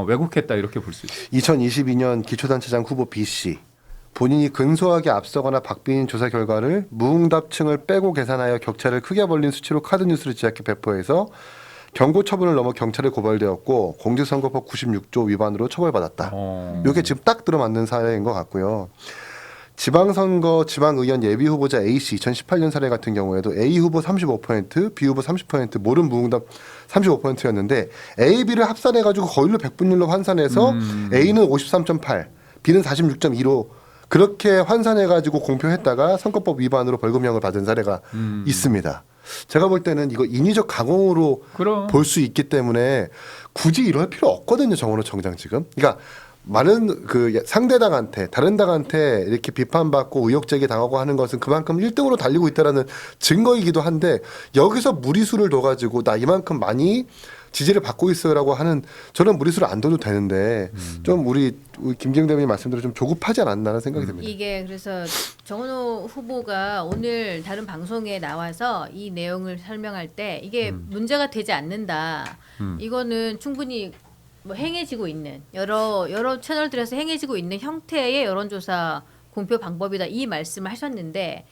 왜곡했다 이렇게 볼 수 있어요. 2022년 기초단체장 후보 B씨 본인이 근소하게 앞서거나 박빙인 조사 결과를 무응답층을 빼고 계산하여 격차를 크게 벌린 수치로 카드뉴스를 제작해 배포해서 경고 처분을 넘어 경찰에 고발되었고 공직선거법 96조 위반으로 처벌받았다. 이게 지금 딱 들어맞는 사례인 것 같고요. 지방선거 지방의원 예비후보자 A씨 2018년 사례 같은 경우에도 A 후보 35%, B 후보 30%, 모름 무응답 35%였는데 A, B를 합산해가지고 거의로 백분율로 환산해서 A는 53.8, B는 46.2로 그렇게 환산해가지고 공표했다가 선거법 위반으로 벌금형을 받은 사례가 있습니다. 제가 볼 때는 이거 인위적 강행으로 볼 수 있기 때문에 굳이 이럴 필요 없거든요. 정원호 청장 지금. 그러니까 많은 그 상대당한테 다른 당한테 이렇게 비판받고 의혹 제기 당하고 하는 것은 그만큼 1등으로 달리고 있다라는 증거이기도 한데 여기서 무리수를 둬가지고 나 이만큼 많이 지지를 받고 있어요라고 하는 저런 무리수를 안 둬도 되는데 좀 우리 김기영 대변인 말씀대로 좀 조급하지 않았나라는 생각이 듭니다. 이게 그래서 정원호 후보가 오늘 다른 방송에 나와서 이 내용을 설명할 때 이게 문제가 되지 않는다. 이거는 충분히 뭐 행해지고 있는 여러 채널들에서 행해지고 있는 형태의 여론조사 공표 방법이다 이 말씀을 하셨는데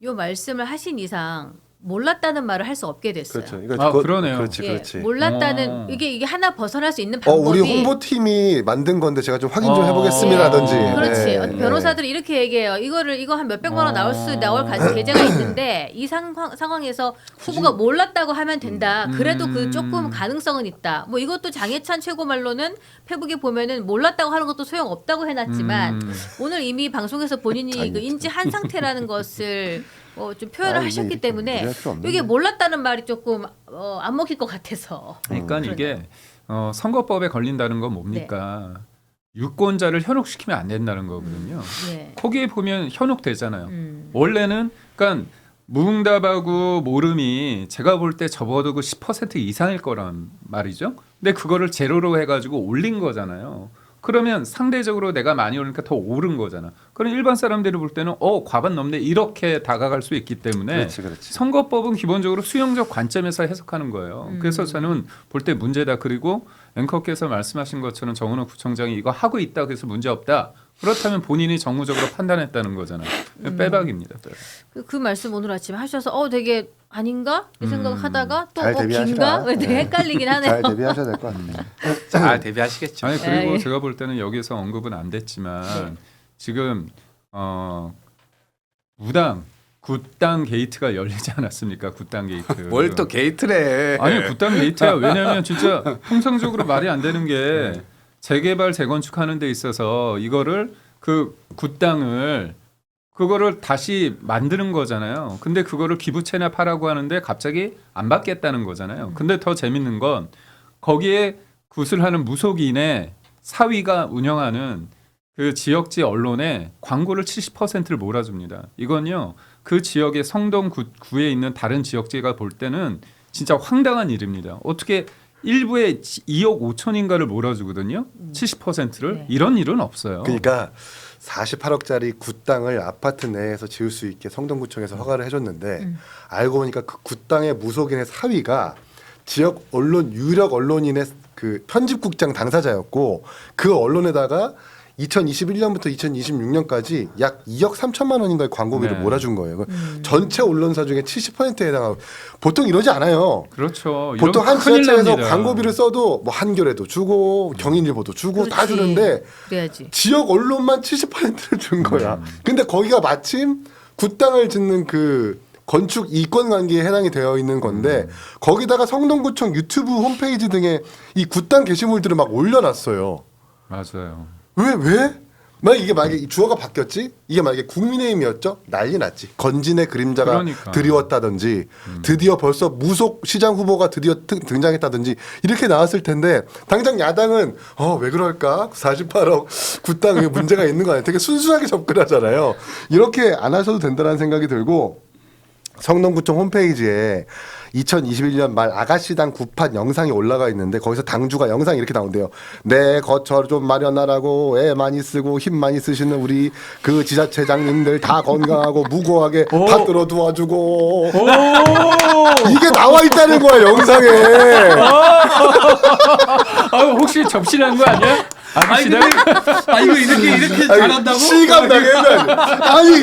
이 말씀을 하신 이상 몰랐다는 말을 할 수 없게 됐어요. 그렇죠. 그러네요. 그렇지, 예, 그렇지. 몰랐다는 이게 하나 벗어날 수 있는 방법이 우리 홍보팀이 만든 건데 제가 좀 확인 좀 해보겠습니다라든지. 그렇지. 네. 변호사들이 이렇게 얘기해요. 이거 한 몇백만 원 나올 계좌가 있는데 이 상황에서 후보가 몰랐다고 하면 된다. 그래도 그 조금 가능성은 있다. 뭐 이것도 장해찬 최고 말로는 페북에 보면은 몰랐다고 하는 것도 소용 없다고 해놨지만 오늘 이미 방송에서 본인이 그 인지한 상태라는 것을 좀 표현을 하셨기 때문에 이게 몰랐다는 말이 조금 안 먹힐 것 같아서. 그러니까 이게 선거법에 걸린다는 건 뭡니까? 유권자를 현혹시키면 안 된다는 거거든요. 네. 거기에 보면 현혹되잖아요. 원래는 그러니까 무응답하고 모름이 제가 볼 때 접어도 그 10% 이상일 거란 말이죠. 근데 그거를 제로로 해가지고 올린 거잖아요. 그러면 상대적으로 내가 많이 오르니까 더 오른 거잖아. 그럼 일반 사람들이 볼 때는 과반 넘네 이렇게 다가갈 수 있기 때문에 그렇지. 선거법은 기본적으로 수용적 관점에서 해석하는 거예요. 그래서 저는 볼 때 문제다. 그리고 앵커께서 말씀하신 것처럼 정은호 구청장이 이거 하고 있다 그래서 문제 없다. 그렇다면 본인이 정무적으로 판단했다는 거잖아요. 빼박입니다. 그 말씀 오늘 아침에 하셔서 되게 아닌가 이 생각하다가 또 잘 긴가 대비하시라. 되게 헷갈리긴 하네요. 잘 대비하셔야 될 것 같아요. 잘 대비하시겠죠. 아니 그리고 예. 제가 볼 때는 여기서 언급은 안 됐지만 지금 무당 굿당 게이트가 열리지 않았습니까? 굿당 게이트. 뭘 또 게이트래. 아니 굿당 게이트야. 왜냐하면 진짜 통상적으로 말이 안 되는 게 재개발 재건축하는 데 있어서 이거를 그 굿당을 그거를 다시 만드는 거잖아요. 근데 그거를 기부 체납하라고 하는데 갑자기 안 받겠다는 거잖아요. 근데 더 재밌는 건 거기에 굿을 하는 무속인의 사위가 운영하는 그 지역지 언론에 광고를 70%를 몰아줍니다. 이건요. 그 지역의 성동구에 있는 다른 지역지가 볼 때는 진짜 황당한 일입니다. 어떻게 일부에 2억 5천인가를 몰아주거든요. 70%를. 네. 이런 일은 없어요. 그러니까 48억짜리 굿당을 아파트 내에서 지을 수 있게 성동구청에서 허가를 해줬는데 알고 보니까 그 굿당의 무속인의 사위가 지역 언론 유력 언론인의 그 편집국장 당사자였고 그 언론에다가 2021년부터 2026년까지 약 2억 3천만 원인가의 광고비를 네. 몰아준 거예요. 전체 언론사 중에 70%에 해당하고 보통 이러지 않아요. 그렇죠. 보통 한 큰일 지자체에서 납니다. 광고비를 써도 뭐 한겨레도 주고 경인일보도 주고 다 그렇지. 주는데 그래야지. 지역 언론만 70%를 준 거야. 근데 거기가 마침 굿당을 짓는 그 건축 이권 관계에 해당이 되어 있는 건데 거기다가 성동구청 유튜브 홈페이지 등에 이 굿당 게시물들을 막 올려놨어요. 맞아요. 왜? 만약 이게 만약에 이 주어가 바뀌었지? 이게 만약에 국민의힘이었죠? 난리 났지. 건진의 그림자가 그러니까. 드리웠다든지 드디어 벌써 무속 시장 후보가 드디어 등장했다든지 이렇게 나왔을 텐데 당장 야당은 왜 그럴까? 48억 굿당에 문제가 있는 거 아니야? 되게 순수하게 접근하잖아요. 이렇게 안 하셔도 된다는 생각이 들고 성동구청 홈페이지에 2021년 말 아가씨당 구판 영상이 올라가 있는데 거기서 당주가 영상이 이렇게 나온대요. 내 거처 좀 마련하라고 애 많이 쓰고 힘 많이 쓰시는 우리 그 지자체장님들 다 건강하고 무고하게 받들어 도와주고 이게 나와 있다는 거야 영상에. 혹시 접신한 거 아니야? 아가씨당? 이거 이렇게 잘한다고? 실감나게 해야지. 아니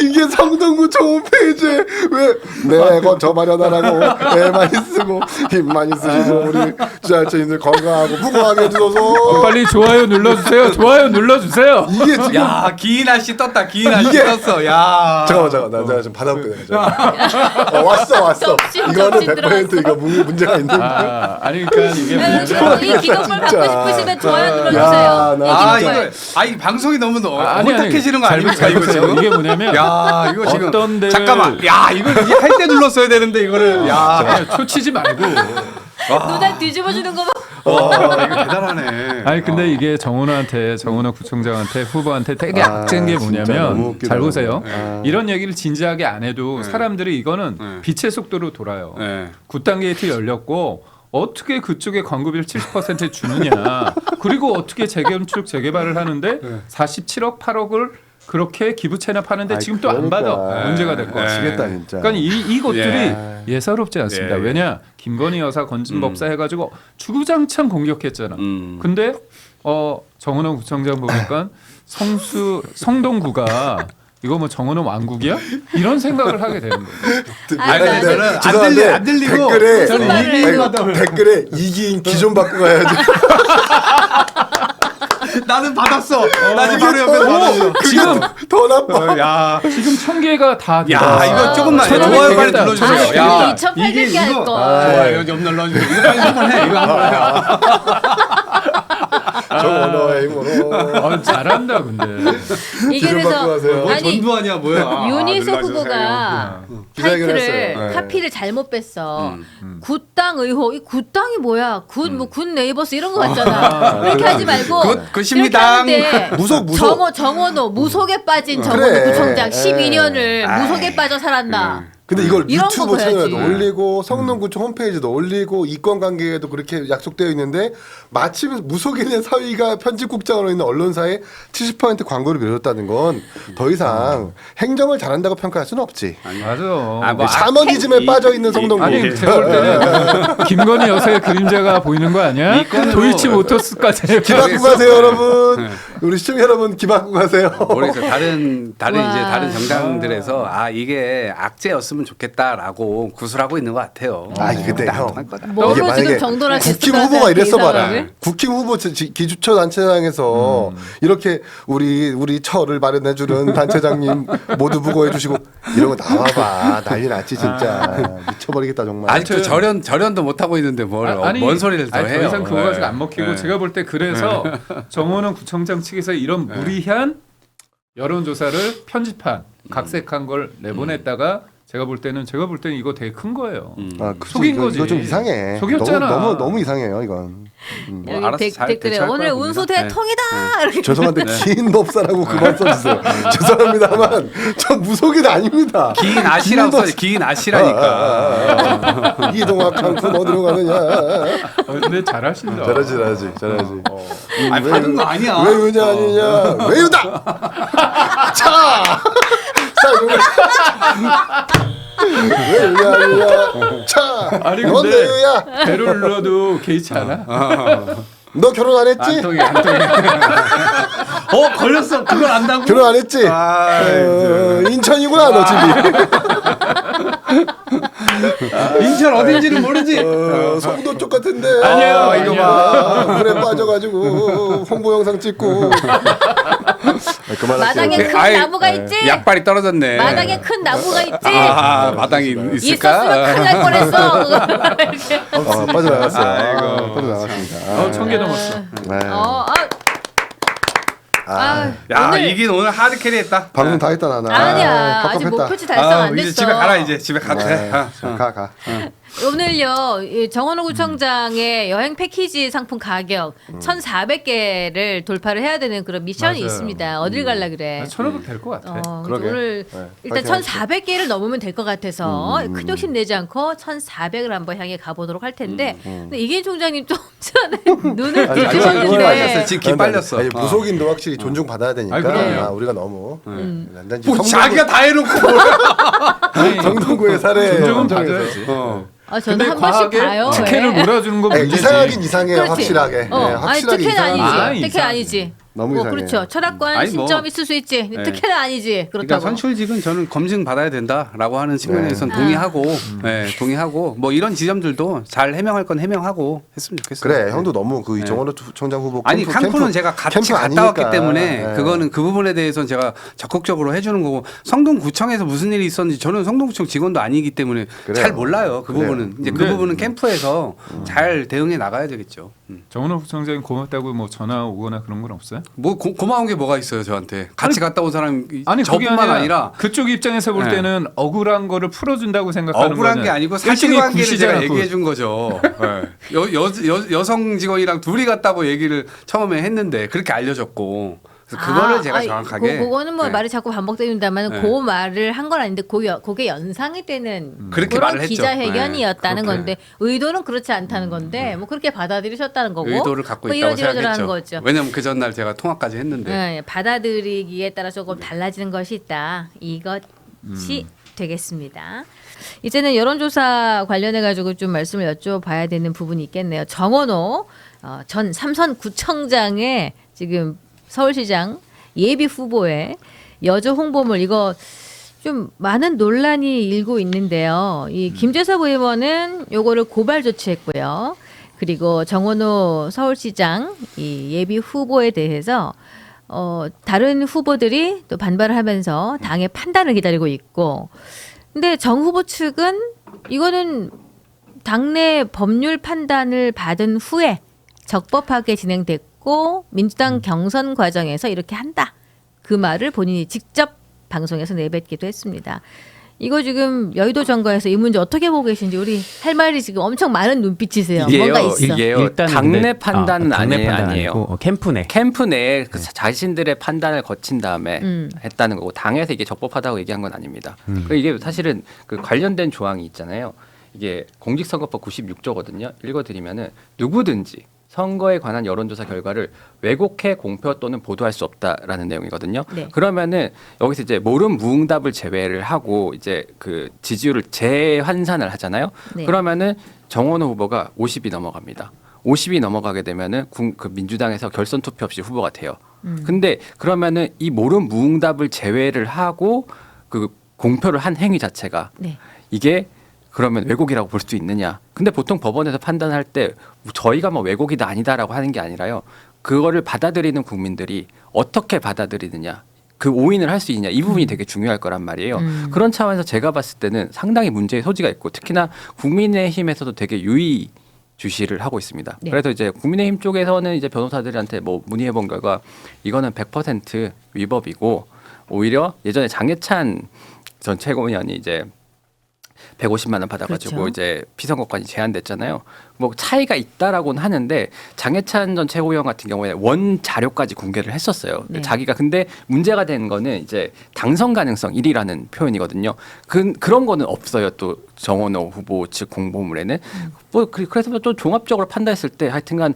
이게 성동구청 홈페이지에 왜 내 거처 마련하라고 애 많이 쓰고 힘 많이 쓰시고 우리 지자체인들 건강하고 무고하게 해주셔서 빨리 좋아요 눌러주세요. 좋아요 눌러주세요. 이게 지금 야, 기인아 씨 떴다. 기인아 씨 이게- 떴어. 야. 잠깐만 나 제가 좀 받아볼게요. 왔어. 접신 이거는 접신 100% 이거 문제가 있는 거야. 아니 그러니까 이게 뭐냐면 이 기록물 받고 진짜. 싶으시면 좋아요 야, 눌러주세요. 나 이거 이 방송이 너무 아니, 혼탁해지는 거 아닙니까 잘 이거 보세요. 지금? 이게 뭐냐면 야, 이거 지금 어떤 데를- 잠깐만. 야, 이거 이제 할 때 눌렀어야 되는데 이거를 야. 아니, 초치지 말고. 눈알 뒤집어주는 거 봐. 이거 대단하네. 아니 근데 이게 정은호 구청장한테 후보한테 되게 악재인 게 진짜 너무 뭐냐면 웃기다. 잘 보세요. 아. 이런 얘기를 진지하게 안 해도 네. 사람들이 이거는 네. 빛의 속도로 돌아요. 네. 굿당 게이트 열렸고 어떻게 그쪽에 광고비를 70% 주느냐. 그리고 어떻게 재건축 재개발을 하는데 47억 8억을 그렇게 기부 체납하는데 아이, 지금 또 안 그러니까. 받아. 문제가 될 것 같아요. 미치겠다 진짜. 그러니까 이것들이 예. 예사롭지 않습니다. 예. 왜냐 김건희 여사 건진법사 해가지고 주구장창 공격했잖아. 근데 정은호 구청장 보니까 성동구가 이거 뭐 정원은 왕국이야? 이런 생각을 하게 되는 거예요. 아니, 근데 저는 죄송한데 안 들리고 댓글에 무슨 말을 댓글에 이기인 기존 받고 가야지. 나는 받았어. 나는 바로 옆에 받았어. 지금 더 나빠. 야, 지금 1000개가 다 야, 이거 조금만 천원 좋아요 빨리 되겠다. 눌러주세요. 아, 야, 2,800개 할 거. 좋아요 좀 눌러주세요. 이거 빨리 한번 해. 이거 한번 해. 정원어의 힘으로. 잘한다 근데. 이게 기존 받고 그래서 가세요. 아니 전두환이야 뭐야? 윤희석 눌러주세요. 후보가 기자회견 타이틀을 했어요. 네. 카피를 잘못 뺐어. 굿당 의혹. 이 굿당이 뭐야? 굿 네이버스 이런 거 같잖아. 그렇게 하지 말고 굿입니다. 이렇게 하는데 무속. 정원호 무속에 빠진 정원호 그래. 구청장 예. 12년을 무속에 빠져 살았나? 근데 이걸 이런 유튜브 거 채널에도 봐야지. 올리고 성남구청 홈페이지도 올리고 이권 관계에도 그렇게 약속되어 있는데 마침 무속인의 사위가 편집국장으로 있는 언론사에 70% 광고를 밀었다는 건 더 이상 행정을 잘한다고 평가할 수는 없지. 맞아. 뭐 샤머니즘에 빠져 있는 성동구. 아니 제가 볼 때는 김건희 여사의 그림자가 보이는 거 아니야? 이건으로- 도이치 모터스까지. 기 받고 가세요, 여러분. 우리 시청자 여러분 기 받고 가세요. 모르겠어요. 다른 와. 이제 다른 정당들에서 이게 악재였으면 좋겠다라고 구술하고 있는 것 같아요. 근데 형. 할 거다. 뭐로 지금 만약에 정돈할 수 있을 국힘 것 후보가 같아, 이 이랬어 봐라. 상황을? 국힘 후보 기주처 단체장에서 이렇게 우리 처를 마련해주는 단체장님 모두 부고해주시고 이런 거 나와봐. 난리 났지 진짜. 미쳐버리겠다 정말. 아직도 절연도 못 하고 있는데 뭔 소리를 더 아니, 해요. 더 이상 그거 가지고 네. 안 먹히고 네. 제가 볼 때 그래서 정원원 구청장 측에서 이런 무리한 여론조사를 편집한 각색한 걸 내보냈다가 제가 볼 때는 이거 되게 큰 거예요. 그치, 속인 이거 거지. 좀 이상해. 속였잖아. 너무 이상해요 이건. 여기 알아서 잘 댓글에 대처할 오늘 거야, 운수 봅니다. 대통이다. 이렇게 죄송한데 긴 법사라고 그만 써주세요. 죄송합니다만 저 무속인 아닙니다. 긴 아시라고 써. 긴 아시라니까. 이동학 한푼 어디로 가느냐. 근데 잘하신다. 잘하지. 아니 받은 거 아니야. 왜 유냐 아니냐. 왜 유다. 자 이거 왜 유냐 아니냐. 자 아니, 넌 근데- 내 유야. 배를 눌러도 개의치 않아? 너 결혼 안 했지? 안 통해. 걸렸어. 그걸 안다고? 결혼 안 했지? 인천이구나 너 집이. 인천 어딘지는 모르지. 송도 쪽 같은데. 아니에요, 이거 봐. 물에 빠져가지고 홍보 영상 찍고. 그만할게요. 마당에 큰 아이, 나무가 있지. 약발이 떨어졌네. 마당에 큰 나무가 있지. 마당이 있었으면 있을까? 큰일 날 뻔했어. 이렇게. 빠져나갔어요. 빠져나갔습니다. 1000개 넘었어. 야, 오늘- 이긴 오늘 하드 캐리했다. 방송 다 했다 나나. 아니야. 아직 깝깝했다. 목표치 달성 안 됐어. 이제 집에 가라 이제 집에 가도 돼. 가. 오늘요 이 정원호 구청장의 여행 패키지 상품 가격 1,400개를 돌파를 해야 되는 그런 미션이 맞아요. 있습니다. 어딜 갈라 그래? 1500 될 것 같아. 그러게. 오늘 네, 일단 파이팅 1,400개를 넘으면 될 것 같아서 큰 욕심 내지 않고 1,400을 한번 향해 가보도록 할 텐데 근데 이계인 총장님 좀 전에 눈을 아니, 뜨셨는데 기 빨렸어. 지금 기 빨렸어. 아니, 무속인도 확실히 존중 받아야 되니까. 아니, 그럼요. 우리가 너무. 난 뭐 자기가 다 해놓고 성동구의 사례. 존중은 원정에서. 받아야지. 저는 근데 한 번씩 과하게 봐요. 특혜를 왜? 몰아주는 건 문제지. 이상하긴 이상해요. 그렇지. 확실하게. 네, 아니 확실하게 특혜는 이상하긴 아니지. 아, 특혜 이상해. 아니지. 너무 이상해. 그렇죠. 철학관 아니, 뭐. 신점이 있을 수 있지. 특혜는 아니지. 그러니까 그렇다고. 선출직은 저는 검증 받아야 된다라고 하는 측면에서는 동의하고, 동의하고 뭐 이런 지점들도 잘 해명할 건 해명하고 했으면 좋겠어요. 그래 형도 너무 그 이정원호 총장 후보 아니 캠프는 제가 같이 캠프 갔다 왔기 아니니까. 때문에 네. 그거는 그 부분에 대해서는 제가 적극적으로 해주는 거고 성동구청에서 무슨 일이 있었는지 저는 성동구청 직원도 아니기 때문에 그래요. 잘 몰라요 그 그래요. 부분은 이제 그 근데- 부분은 캠프에서 잘 대응해 나가야 되겠죠. 정은호 부총장이 고맙다고 뭐 전화 오거나 그런 건 없어요? 뭐 고마운 게 뭐가 있어요 저한테 같이 갔다 온 사람 아니 그게 저뿐만 아니라 그쪽 입장에서 볼 네. 때는 억울한 거를 풀어준다고 생각하는 억울한 거는 게 아니고 일종의 사실관계를 제가 굿이잖아, 굿. 얘기해 준 거죠. 네. 여성 직원이랑 둘이 갔다고 얘기를 처음에 했는데 그렇게 알려줬고 그래서 그거를 제가 정확하게 그거는 뭐 네. 말이 자꾸 반복됩니다만 네. 그 말을 한 건 아닌데 그게 연상이 되는 그렇게 그런 말을 했죠. 기자회견이었다는 네, 건데 의도는 그렇지 않다는 건데 뭐 그렇게 받아들이셨다는 거고 의도를 갖고 뭐 있다고 이러저러하는 생각했죠. 거죠. 왜냐면 그 전날 제가 통화까지 했는데 네, 받아들이기에 따라 조금 달라지는 것이 있다. 이것이 되겠습니다. 이제는 여론조사 관련해 가지고 좀 말씀을 여쭤봐야 되는 부분이 있겠네요. 정원호 전 삼선 구청장의 지금 서울시장 예비 후보의 여저 홍보물 이거 좀 많은 논란이 일고 있는데요. 이 김재섭 의원은 요거를 고발 조치했고요. 그리고 정원호 서울시장 이 예비 후보에 대해서 다른 후보들이 또 반발을 하면서 당의 판단을 기다리고 있고, 근데 정 후보 측은 이거는 당내 법률 판단을 받은 후에 적법하게 진행됐고 민주당 경선 과정에서 이렇게 한다. 그 말을 본인이 직접 방송에서 내뱉기도 했습니다. 이거 지금 여의도 정가에서 이 문제 어떻게 보고 계신지 우리 할 말이 지금 엄청 많은 눈빛이세요. 뭔가 있어. 이게요. 일단은 당내 근데- 판단은 당내 아니에요. 판단 아니에요. 아니고 캠프 내. 캠프 내에 그 자신들의 판단을 거친 다음에 했다는 거고 당에서 이게 적법하다고 얘기한 건 아닙니다. 그리고 이게 사실은 그 관련된 조항이 있잖아요. 이게 공직선거법 96조거든요. 읽어드리면은 누구든지 선거에 관한 여론조사 결과를 왜곡해 공표 또는 보도할 수 없다라는 내용이거든요. 네. 그러면은 여기서 이제 모름 무응답을 제외를 하고 이제 그 지지율을 재환산을 하잖아요. 네. 그러면은 정원호 후보가 50이 넘어갑니다. 50이 넘어가게 되면은 그 민주당에서 결선 투표 없이 후보가 돼요. 근데 그러면은 이 모름 무응답을 제외를 하고 그 공표를 한 행위 자체가 네. 이게 그러면 왜곡이라고 볼 수 있느냐. 근데 보통 법원에서 판단할 때 저희가 뭐 왜곡이다 아니다라고 하는 게 아니라요. 그거를 받아들이는 국민들이 어떻게 받아들이느냐. 그 오인을 할 수 있느냐. 이 부분이 되게 중요할 거란 말이에요. 그런 차원에서 제가 봤을 때는 상당히 문제의 소지가 있고 특히나 국민의힘에서도 되게 유의 주시를 하고 있습니다. 네. 그래서 이제 국민의힘 쪽에서는 이제 변호사들한테 뭐 문의해 본 결과 이거는 100% 위법이고 오히려 예전에 장해찬 전 최고위원이 이제 150만 원 받아가지고 그렇죠. 이제 피선거권이 제한됐잖아요. 뭐 차이가 있다라고는 하는데 장해찬 전 최고위원 같은 경우에 원 자료까지 공개를 했었어요. 네. 자기가 근데 문제가 된 거는 이제 당선 가능성 1이라는 표현이거든요. 그런 거는 없어요. 또 정원호 후보 측 공보물에는 뭐 그래서 좀 종합적으로 판단했을 때 하여튼간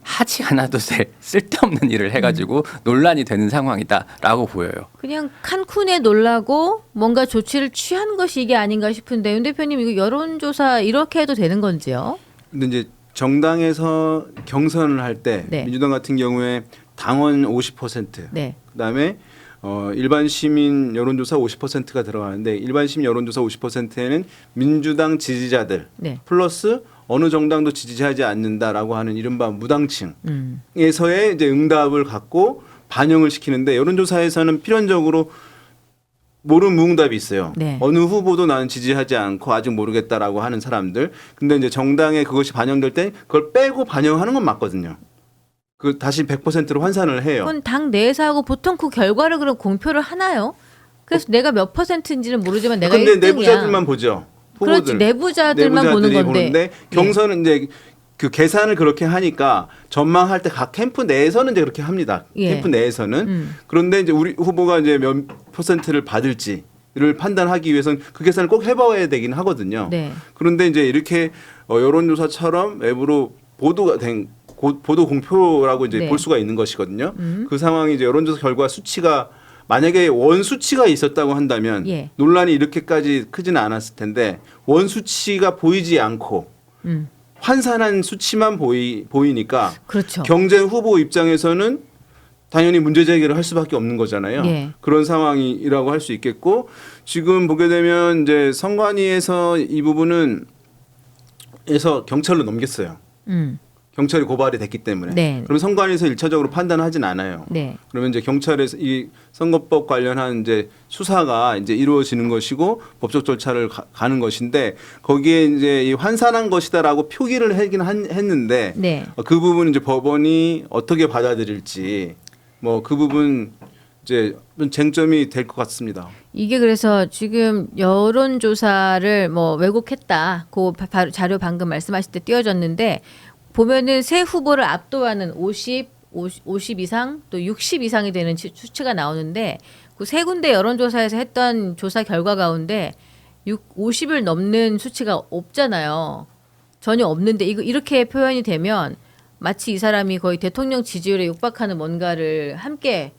하지 않아도 될 쓸데없는 일을 해가지고 논란이 되는 상황이다라고 보여요. 그냥 칸쿤에 놀라고 뭔가 조치를 취한 것이 이게 아닌가 싶은데 윤 대표님 이거 여론조사 이렇게 해도 되는 건지요? 근데 이제 정당에서 경선을 할 때 네. 민주당 같은 경우에 당원 50%, 네. 그다음에 일반 시민 여론조사 50%가 들어가는데 일반 시민 여론조사 50%에는 민주당 지지자들 네. 플러스 어느 정당도 지지하지 않는다라고 하는 이른바 무당층에서의 이제 응답을 갖고 반영을 시키는데 여론조사에서는 필연적으로 모르는 무응답이 있어요. 네. 어느 후보도 나는 지지하지 않고 아직 모르겠다라고 하는 사람들. 근데 이제 정당에 그것이 반영될 때 그걸 빼고 반영하는 건 맞거든요. 그 다시 100%로 환산을 해요. 그건 당 내에서 하고 보통 그 결과를 그럼 공표를 하나요? 그래서 내가 몇 퍼센트인지는 모르지만 내가 근데 1등이야. 내부자들만 보죠. 그렇지, 후보들. 내부자들만 내부자들이 보는 건데. 보는데 경선은 이제 그 계산을 그렇게 하니까 전망할 때 각 캠프 내에서는 이제 그렇게 합니다. 예. 캠프 내에서는. 그런데 이제 우리 후보가 이제 몇 퍼센트를 받을지를 판단하기 위해서는 그 계산을 꼭 해봐야 되긴 하거든요. 네. 그런데 이제 이렇게 여론조사처럼 외부로 보도가 된 보도 공표라고 이제 네. 볼 수가 있는 것이거든요. 그 상황이 이제 여론조사 결과 수치가 만약에 원 수치가 있었다고 한다면 예. 논란이 이렇게까지 크지는 않았을 텐데 원 수치가 보이지 않고 환산한 수치만 보이니까 그렇죠. 경제 후보 입장에서는 당연히 문제 제기를 할 수밖에 없는 거잖아요. 예. 그런 상황이라고 할 수 있겠고 지금 보게 되면 이제 선관위에서 이 부분은 에서 경찰로 넘겼어요. 경찰이 고발이 됐기 때문에. 네. 그러면 선관위에서 1차적으로 판단하진 않아요. 네. 그러면 이제 경찰에서 이 선거법 관련한 이제 수사가 이제 이루어지는 것이고 법적 절차를 가는 것인데 거기에 이제 이 환산한 것이다라고 표기를 하긴 했는데 네. 그 부분은 이제 법원이 어떻게 받아들일지 뭐 그 부분 이제 좀 쟁점이 될 것 같습니다. 이게 그래서 지금 여론조사를 뭐 왜곡했다. 그 자료 방금 말씀하실 때 띄워졌는데 보면은 새 후보를 압도하는 50 이상 또 60 이상이 되는 수치가 나오는데 그 세 군데 여론조사에서 했던 조사 결과 가운데 50을 넘는 수치가 없잖아요. 전혀 없는데 이렇게 표현이 되면 마치 이 사람이 거의 대통령 지지율에 육박하는 뭔가를 함께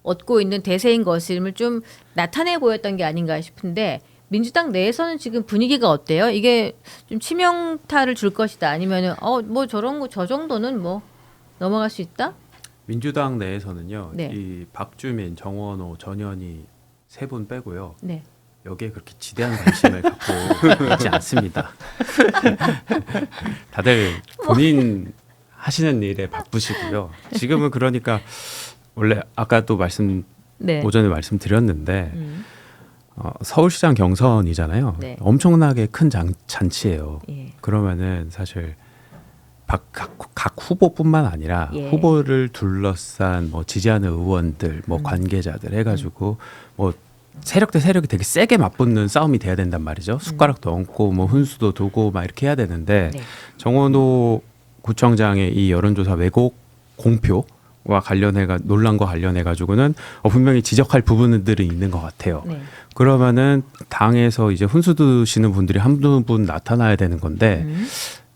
얻고 있는 대세인 것임을 좀 나타내 보였던 게 아닌가 싶은데 민주당 내에서는 지금 분위기가 어때요? 이게 좀 치명타를 줄 것이다. 아니면은 뭐 저런 거 저 정도는 뭐 넘어갈 수 있다? 민주당 내에서는요. 네. 이 박주민, 정원호, 전현희 세 분 빼고요. 네. 여기에 그렇게 지대한 관심을 갖고 있지 않습니다. 다들 본인 하시는 일에 바쁘시고요. 지금은 그러니까 원래 아까도 네. 오전에 말씀드렸는데 서울시장 경선이잖아요. 네. 엄청나게 큰 잔치예요. 예. 그러면은 사실 각 후보뿐만 아니라 예. 후보를 둘러싼 뭐 지지하는 의원들, 뭐 관계자들 해가지고 뭐 세력 대 세력이 되게 세게 맞붙는 싸움이 돼야 된단 말이죠. 숟가락도 얹고 뭐 훈수도 두고 막 이렇게 해야 되는데 네. 정원호 구청장의 이 여론조사 왜곡 공표와 관련해가 논란과 관련해 가지고는 분명히 지적할 부분들이 있는 것 같아요. 네. 그러면은 당에서 이제 훈수 두시는 분들이 한두 분 나타나야 되는 건데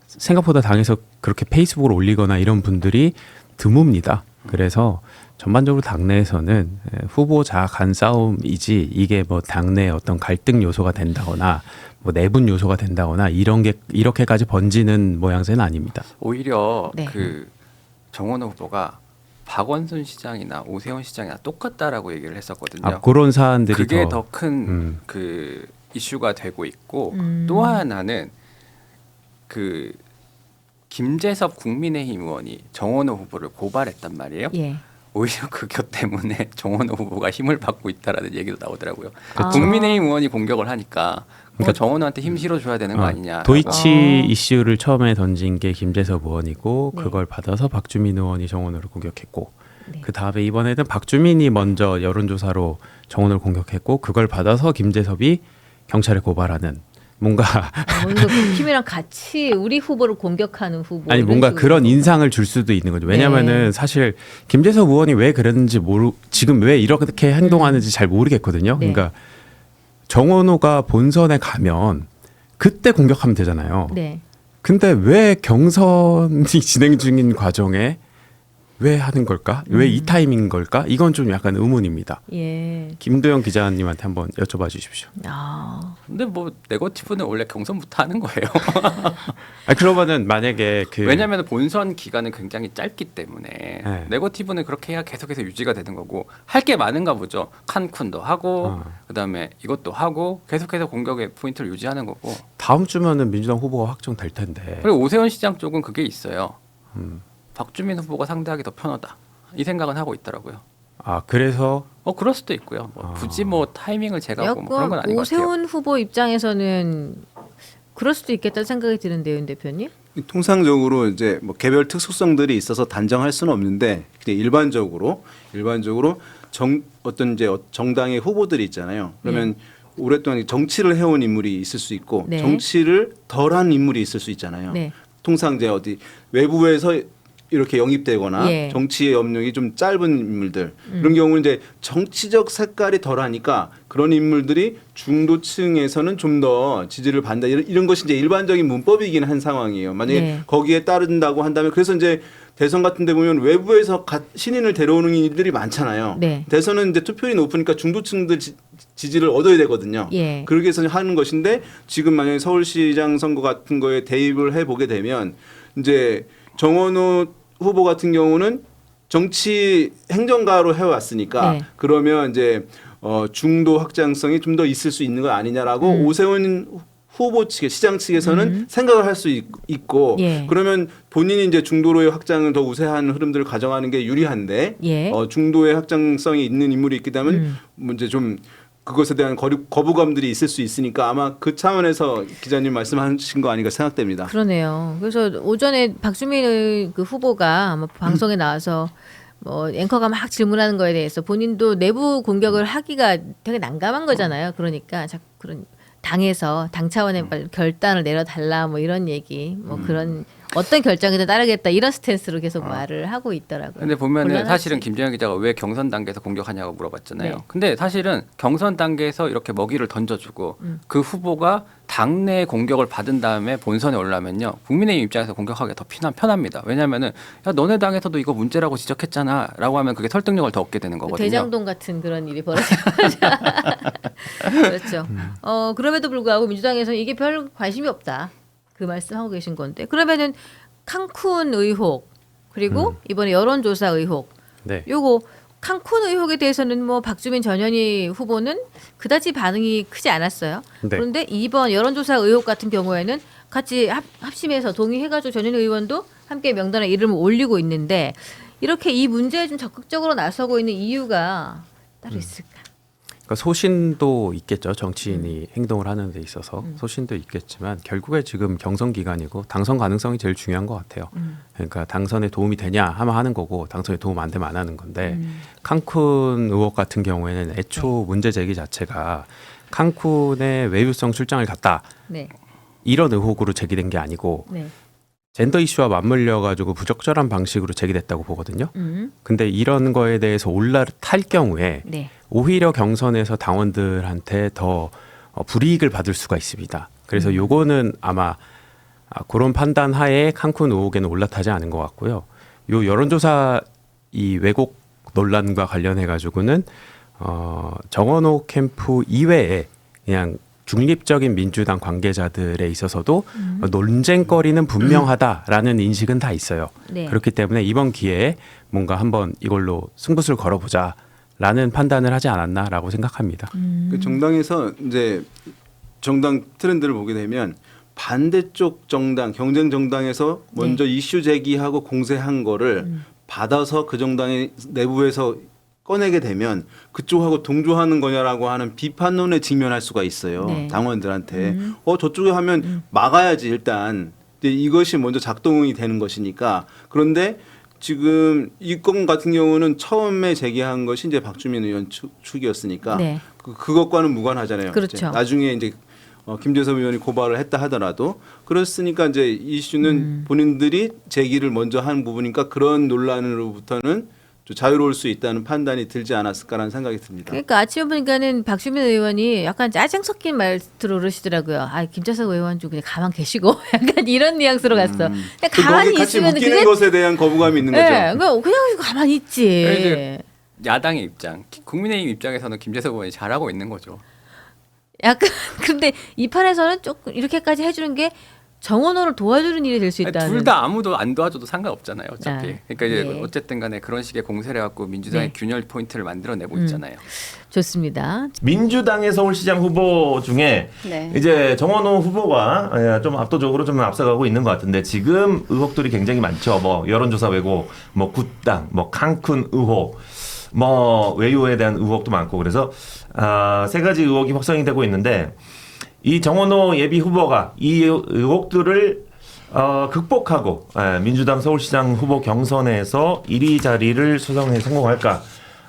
생각보다 당에서 그렇게 페이스북을 올리거나 이런 분들이 드뭅니다. 그래서 전반적으로 당내에서는 후보자 간 싸움이지 이게 뭐 당내 어떤 갈등 요소가 된다거나 뭐 내분 요소가 된다거나 이런 게 이렇게까지 번지는 모양새는 아닙니다. 오히려 네. 그 정원호 후보가 박원순 시장이나 오세훈 시장이나 똑같다라고 얘기를 했었거든요. 그런 사안들이 그게 더 큰 그 음. 이슈가 되고 있고 또 하나는 그 김재섭 국민의힘 의원이 정원호 후보를 고발했단 말이에요. 예. 오히려 그것 때문에 정원호 후보가 힘을 받고 있다라는 얘기도 나오더라고요. 그렇죠. 국민의힘 의원이 공격을 하니까 그러니까 정원호한테 힘 실어줘야 되는 거 아니냐. 도이치 이슈를 처음에 던진 게 김재섭 의원이고 네. 그걸 받아서 박주민 의원이 정원호를 공격했고 네. 그 다음에 이번에는 박주민이 먼저 여론조사로 정원호를 공격했고 그걸 받아서 김재섭이 경찰에 고발하는 뭔가 뭔가 국힘이랑 같이 우리 후보를 공격하는 후보. 아니 이런 뭔가 식으로. 그런 인상을 줄 수도 있는 거죠. 왜냐하면은 네. 사실 김재섭 의원이 왜 그랬는지 지금 왜 이렇게 행동하는지 잘 모르겠거든요. 네. 그러니까 정원호가 본선에 가면 그때 공격하면 되잖아요. 네. 근데 왜 경선이 진행 중인 과정에 왜 하는 걸까? 왜 이 타이밍인 걸까? 이건 좀 약간 의문입니다. 예. 김도영 기자님한테 한번 여쭤봐 주십시오. 아. 근데 뭐 네거티브는 원래 경선부터 하는 거예요. 그러면은 만약에 왜냐하면 본선 기간은 굉장히 짧기 때문에 네. 네거티브는 그렇게 해야 계속해서 유지가 되는 거고 할 게 많은가 보죠. 칸쿤도 하고 그다음에 이것도 하고 계속해서 공격의 포인트를 유지하는 거고. 다음 주면은 민주당 후보가 확정될 텐데. 그리고 오세훈 시장 쪽은 그게 있어요. 박주민 후보가 상대하기 더 편하다. 이 생각은 하고 있더라고요. 그래서 그럴 수도 있고요. 뭐 굳이 뭐 타이밍을 재가고 뭐 그런 건 약간 아닌 것 같아요. 오세훈 후보 입장에서는 그럴 수도 있겠다는 생각이 드는데요, 윤 대표님. 통상적으로 이제 뭐 개별 특수성들이 있어서 단정할 수는 없는데 그냥 일반적으로 어떤 이제 정당의 후보들이 있잖아요. 그러면 오랫동안 정치를 해온 인물이 있을 수 있고 네. 정치를 덜한 인물이 있을 수 있잖아요. 네. 통상 이제 어디 외부에서 이렇게 영입되거나 예. 정치의 업력이 좀 짧은 인물들 그런 경우는 이제 정치적 색깔이 덜하니까 그런 인물들이 중도층에서는 좀 더 지지를 받는다 이런 것이 이제 일반적인 문법이긴 한 상황이에요. 만약에 네. 거기에 따른다고 한다면 그래서 이제 대선 같은 데 보면 외부에서 신인을 데려오는 일들이 많잖아요. 네. 대선은 이제 투표율이 높으니까 중도층들 지지를 얻어야 되거든요. 예. 그러기 위해서 하는 것인데 지금 만약에 서울시장 선거 같은 거에 대입을 해보게 되면 이제 정원호 후보 같은 경우는 정치 행정가로 해왔으니까 네. 그러면 이제 중도 확장성이 좀 더 있을 수 있는 거 아니냐라고 오세훈 후보 측 시장 측에서는 생각을 할 수 있고 예. 그러면 본인이 이제 중도로의 확장을 더 우세한 흐름들을 가져가는 게 유리한데 예. 중도의 확장성이 있는 인물이 있게 되면 이제 좀 그것에 대한 거부감들이 있을 수 있으니까 아마 그 차원에서 기자님 말씀하신 거 아닌가 생각됩니다. 그러네요. 그래서 오전에 박주민 그 후보가 아마 방송에 나와서 뭐 앵커가 막 질문하는 거에 대해서 본인도 내부 공격을 하기가 되게 난감한 거잖아요. 그러니까 자꾸 그런 당에서 당 차원의 결단을 내려달라 뭐 이런 얘기 뭐 그런 어떤 결정에도 따르겠다 이런 스탠스로 계속 말을 하고 있더라고요. 근데 보면은 곤란하지. 사실은 김재현 기자가 왜 경선 단계에서 공격하냐고 물어봤잖아요. 네. 근데 사실은 경선 단계에서 이렇게 먹이를 던져주고 그 후보가 당내 공격을 받은 다음에 본선에 올라면요 국민의힘 입장에서 공격하기 더 편합니다. 왜냐하면은 야 너네 당에서도 이거 문제라고 지적했잖아라고 하면 그게 설득력을 더 얻게 되는 거거든요. 대장동 같은 그런 일이 벌어지는 거죠. 그렇죠. 그럼에도 불구하고 민주당에서는 이게 별 관심이 없다. 그 말씀하고 계신 건데 그러면은 칸쿤 의혹 그리고 이번에 여론조사 의혹 네. 요거 칸쿤 의혹에 대해서는 뭐 박주민 전현희 후보는 그다지 반응이 크지 않았어요. 네. 그런데 이번 여론조사 의혹 같은 경우에는 같이 합심해서 동의해가지고 전현희 의원도 함께 명단에 이름을 올리고 있는데 이렇게 이 문제에 좀 적극적으로 나서고 있는 이유가 따로 있을까? 그러니까 소신도 있겠죠. 정치인이 행동을 하는 데 있어서 소신도 있겠지만 결국에 지금 경선 기간이고 당선 가능성이 제일 중요한 것 같아요. 그러니까 당선에 도움이 되냐 하면 하는 거고 당선에 도움 안 되면 안 하는 건데 칸쿤 의혹 같은 경우에는 애초 문제 제기 자체가 칸쿤의 외유성 출장을 갔다 네. 이런 의혹으로 제기된 게 아니고 네. 젠더 이슈와 맞물려 가지고 부적절한 방식으로 제기됐다고 보거든요. 근데 이런 거에 대해서 올라탈 경우에 네. 오히려 경선에서 당원들한테 더 불이익을 받을 수가 있습니다. 그래서 요거는 아마 그런 판단 하에 칸쿤 의혹에는 올라타지 않은 것 같고요. 요 여론조사 이 왜곡 논란과 관련해 가지고는 정원호 캠프 이외에 그냥 중립적인 민주당 관계자들에 있어서도 논쟁거리는 분명하다라는 인식은 다 있어요. 네. 그렇기 때문에 이번 기회에 뭔가 한번 이걸로 승부수를 걸어보자라는 판단을 하지 않았나라고 생각합니다. 그 정당에서 이제 정당 트렌드를 보게 되면 반대쪽 정당, 경쟁 정당에서 먼저 이슈 제기하고 공세한 거를 받아서 그 정당의 내부에서 꺼내게 되면 그쪽하고 동조하는 거냐라고 하는 비판론에 직면할 수가 있어요. 네. 당원들한테. 저쪽에 하면 막아야지 일단. 이제 이것이 먼저 작동이 되는 것이니까. 그런데 지금 이 건 같은 경우는 처음에 제기한 것이 이제 박주민 의원 측이었으니까 네. 그것과는 무관하잖아요. 그렇죠. 이제 나중에 이제 김재섭 의원이 고발을 했다 하더라도 그렇으니까 이제 이슈는 본인들이 제기를 먼저 한 부분이니까 그런 논란으로부터는 좀 자유로울 수 있다는 판단이 들지 않았을까라는 생각이 듭니다. 그러니까 아침에 보니까는 박주민 의원이 약간 짜증 섞인 말투로 그러시더라고요. 김재석 의원 좀 그냥 가만 계시고 약간 이런 뉘앙스로 갔어. 그냥 가만히 거기 같이 있으면 묶이는 것에 대한 거부감이 있는 네, 거죠. 그냥 가만히 있지. 이제 야당의 입장, 국민의힘 입장에서는 김재석 의원이 잘하고 있는 거죠. 약간 근데 이 판에서는 조금 이렇게까지 해주는 게 정원호를 도와주는 일이 될 수 있다는. 둘 다 아무도 안 도와줘도 상관없잖아요. 어차피. 아, 그러니까 이제 네. 어쨌든 간에 그런 식의 공세를 해갖고 민주당의 네. 균열 포인트를 만들어내고 있잖아요. 좋습니다. 민주당의 서울시장 후보 중에 네. 이제 정원호 후보가 좀 압도적으로 좀 앞서가고 있는 것 같은데 지금 의혹들이 굉장히 많죠. 뭐 여론조사 왜곡, 뭐 굿당, 뭐 칸쿤 의혹, 뭐 외유에 대한 의혹도 많고 그래서 세 가지 의혹이 확산이 되고 있는데 이 정원호 예비 후보가 이 의혹들을 극복하고 민주당 서울시장 후보 경선에서 1위 자리를 수성해 성공할까?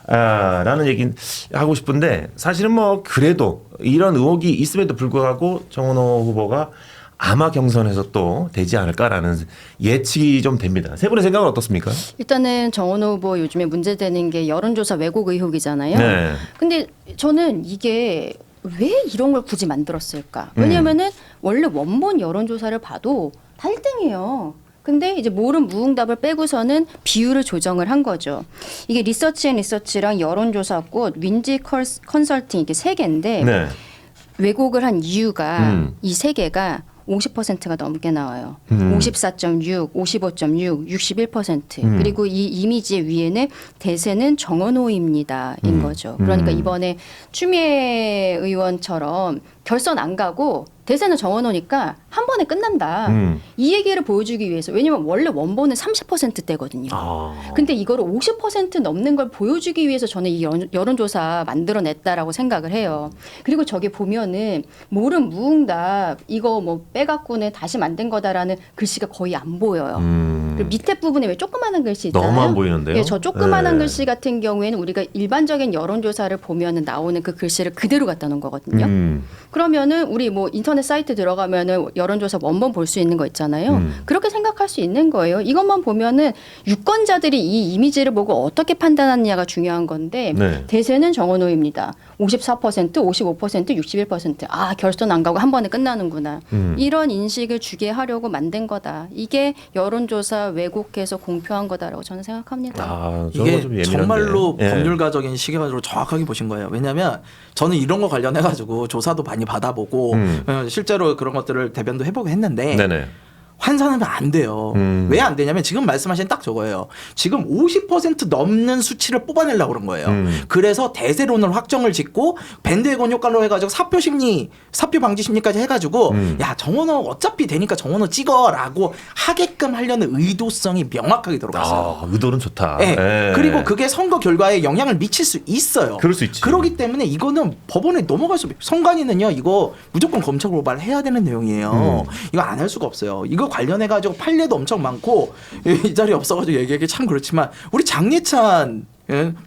라는 얘기 하고 싶은데 사실은 뭐 그래도 이런 의혹이 있음에도 불구하고 정원호 후보가 아마 경선에서 또 되지 않을까라는 예측이 좀 됩니다. 세 분의 생각은 어떻습니까? 일단은 정원호 후보 요즘에 문제되는 게 여론조사 왜곡 의혹이잖아요. 네. 근데 저는 이게 왜 이런 걸 굳이 만들었을까? 왜냐면은 원래 원본 여론조사를 봐도 다 1등이에요. 근데 이제 모른 무응답을 빼고서는 비율을 조정을 한 거죠. 이게 리서치랑 여론조사꽃, 윈지 컨설팅 이게 세 개인데 네. 왜곡을 한 이유가 이 세 개가 50%가 넘게 나와요. 54.6, 55.6, 61%. 그리고 이 이미지 위에는 대세는 정원호입니다인 거죠. 그러니까 이번에 추미애 의원처럼 결선 안 가고 대세는 정원호니까 한 번에 끝난다. 이 얘기를 보여주기 위해서. 왜냐면 원래 원본은 30%대거든요. 근데 이거를 50% 넘는 걸 보여주기 위해서 저는 이 여론조사 만들어냈다라고 생각을 해요. 그리고 저기 보면은 모른 무응답 이거 뭐 빼갖고는 다시 만든 거다라는 글씨가 거의 안 보여요. 그리고 밑에 부분에 왜 조그마한 글씨 있잖아요. 너무 안 보이는데요? 예, 저 조그마한 네. 글씨 같은 경우에는 우리가 일반적인 여론조사를 보면은 나오는 그 글씨를 그대로 갖다 놓은 거거든요. 그러면은 우리 뭐 인터넷 사이트 들어가면은 여론조사 원본 볼 수 있는 거 있잖아요. 그렇게 생각할 수 있는 거예요. 이것만 보면은 유권자들이 이 이미지를 보고 어떻게 판단하느냐가 중요한 건데 네. 대세는 정원호입니다. 54%, 55%, 61%. 결선 안 가고 한 번에 끝나는구나. 이런 인식을 주게 하려고 만든 거다. 이게 여론조사 왜곡해서 공표한 거다라고 저는 생각합니다. 좀 이게 예민한데. 정말로 예. 법률가적인 시각으로 정확하게 보신 거예요. 왜냐하면 저는 이런 거 관련해가지고 조사도 많이 받아보고 실제로 그런 것들을 대변도 해보고 했는데 네네. 환산하면 안 돼요. 왜 안 되냐면 지금 말씀하신 딱 저거예요. 지금 50% 넘는 수치를 뽑아내려고 그런 거예요. 그래서 대세론을 확정을 짓고 밴드웨건 효과로 해가지고 사표 방지 심리까지 해가지고 야 정원호 어차피 되니까 정원호 찍어라고 하게끔 하려는 의도성이 명확하게 들어갔어요. 아, 의도는 좋다. 네. 예. 그리고 그게 선거 결과에 영향을 미칠 수 있어요. 그럴 수 있지. 그렇기 때문에 이거는 법원에 넘어갈 수 선관위는요 이거 무조건 검찰 고발해야 되는 내용이에요. 이거 안 할 수가 없어요. 이거 관련해 가지고 판례도 엄청 많고 이 자리에 없어가지고 얘기하기 참 그렇지만 우리 장예찬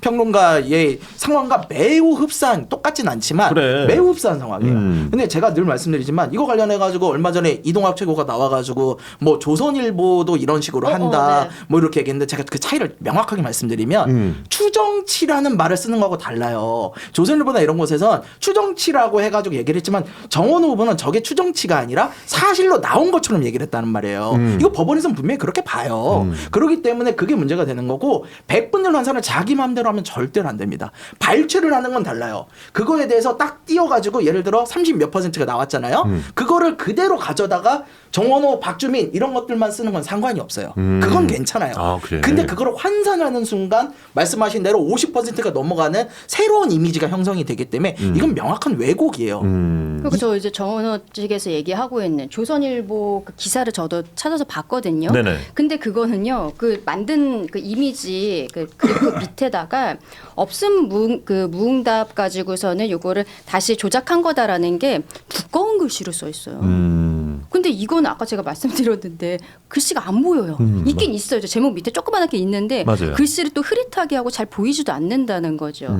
평론가의 상황과 매우 흡사한 똑같진 않지만 그래. 매우 흡사한 상황이에요. 근데 제가 늘 말씀드리지만 이거 관련해 가지고 얼마 전에 이동학 최고가 나와 가지고 뭐 조선일보도 이런 식으로 한다. 네. 뭐 이렇게 얘기했는데 제가 그 차이를 명확하게 말씀드리면 추정치라는 말을 쓰는 거하고 달라요. 조선일보나 이런 곳에선 추정치라고 해 가지고 얘기를 했지만 정원호 후보는 저게 추정치가 아니라 사실로 나온 것처럼 얘기를 했다는 말이에요. 이거 법원에서는 분명히 그렇게 봐요. 그렇기 때문에 그게 문제가 되는 거고 100분열 환산을 자기 마음대로 하면 절대로 안 됩니다. 발췌를 하는 건 달라요. 그거에 대해서 딱 띄워가지고 예를 들어 30 몇 %가 나왔잖아요. 그거를 그대로 가져다가 정원호, 박주민 이런 것들만 쓰는 건 상관이 없어요. 그건 괜찮아요. 아, 그래. 근데 그걸 환산하는 순간 말씀하신 대로 50%가 넘어가는 새로운 이미지가 형성이 되기 때문에 이건 명확한 왜곡이에요. 그리고 저 이제 정원호 측에서 얘기하고 있는 조선일보 그 기사를 저도 찾아서 봤거든요. 네네. 근데 그거는요, 그 만든 그 이미지 그 밑에다가 없음 무응답 가지고서는 요거를 다시 조작한 거다라는 게 두꺼운 글씨로 써 있어요. 근데 이건 아까 제가 말씀드렸는데 글씨가 안 보여요. 있긴 있어요. 저 제목 밑에 조그맣게 있는데 맞아요. 글씨를 또 흐릿하게 하고 잘 보이지도 않는다는 거죠.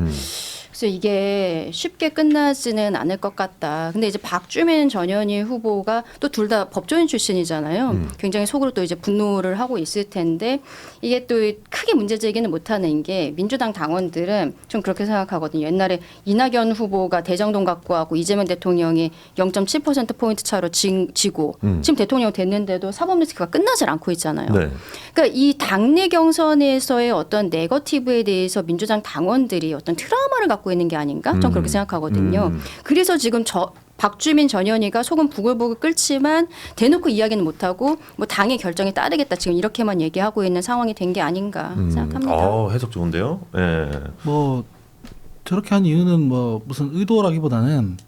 그래서 이게 쉽게 끝나지는 않을 것 같다. 근데 이제 박주민 전현희 후보가 또 둘 다 법조인 출신이잖아요. 굉장히 속으로 또 이제 분노를 하고 있을 텐데 이게 또 크게 문제 제기는 못하는 게 민주당 당원들은 좀 그렇게 생각하거든요. 옛날에 이낙연 후보가 대장동 갖고 하고 이재명 대통령이 0.7%포인트 차로 지고 지금 대통령 됐는데도 사법 리스크가 끝나질 않고 있잖아요. 네. 그러니까 이 당내 경선에서의 어떤 네거티브에 대해서 민주당 당원들이 어떤 트라우마를 갖고 있는 게 아닌가? 전 그렇게 생각하거든요. 그래서 지금 박주민 전현희가 속은 부글부글 끓지만 대놓고 이야기는 못하고 뭐 당의 결정에 따르겠다 지금 이렇게만 얘기하고 있는 상황이 된 게 아닌가 생각합니다. 해석 좋은데요. 예. 뭐 저렇게 한 이유는 뭐 무슨 의도라기보다는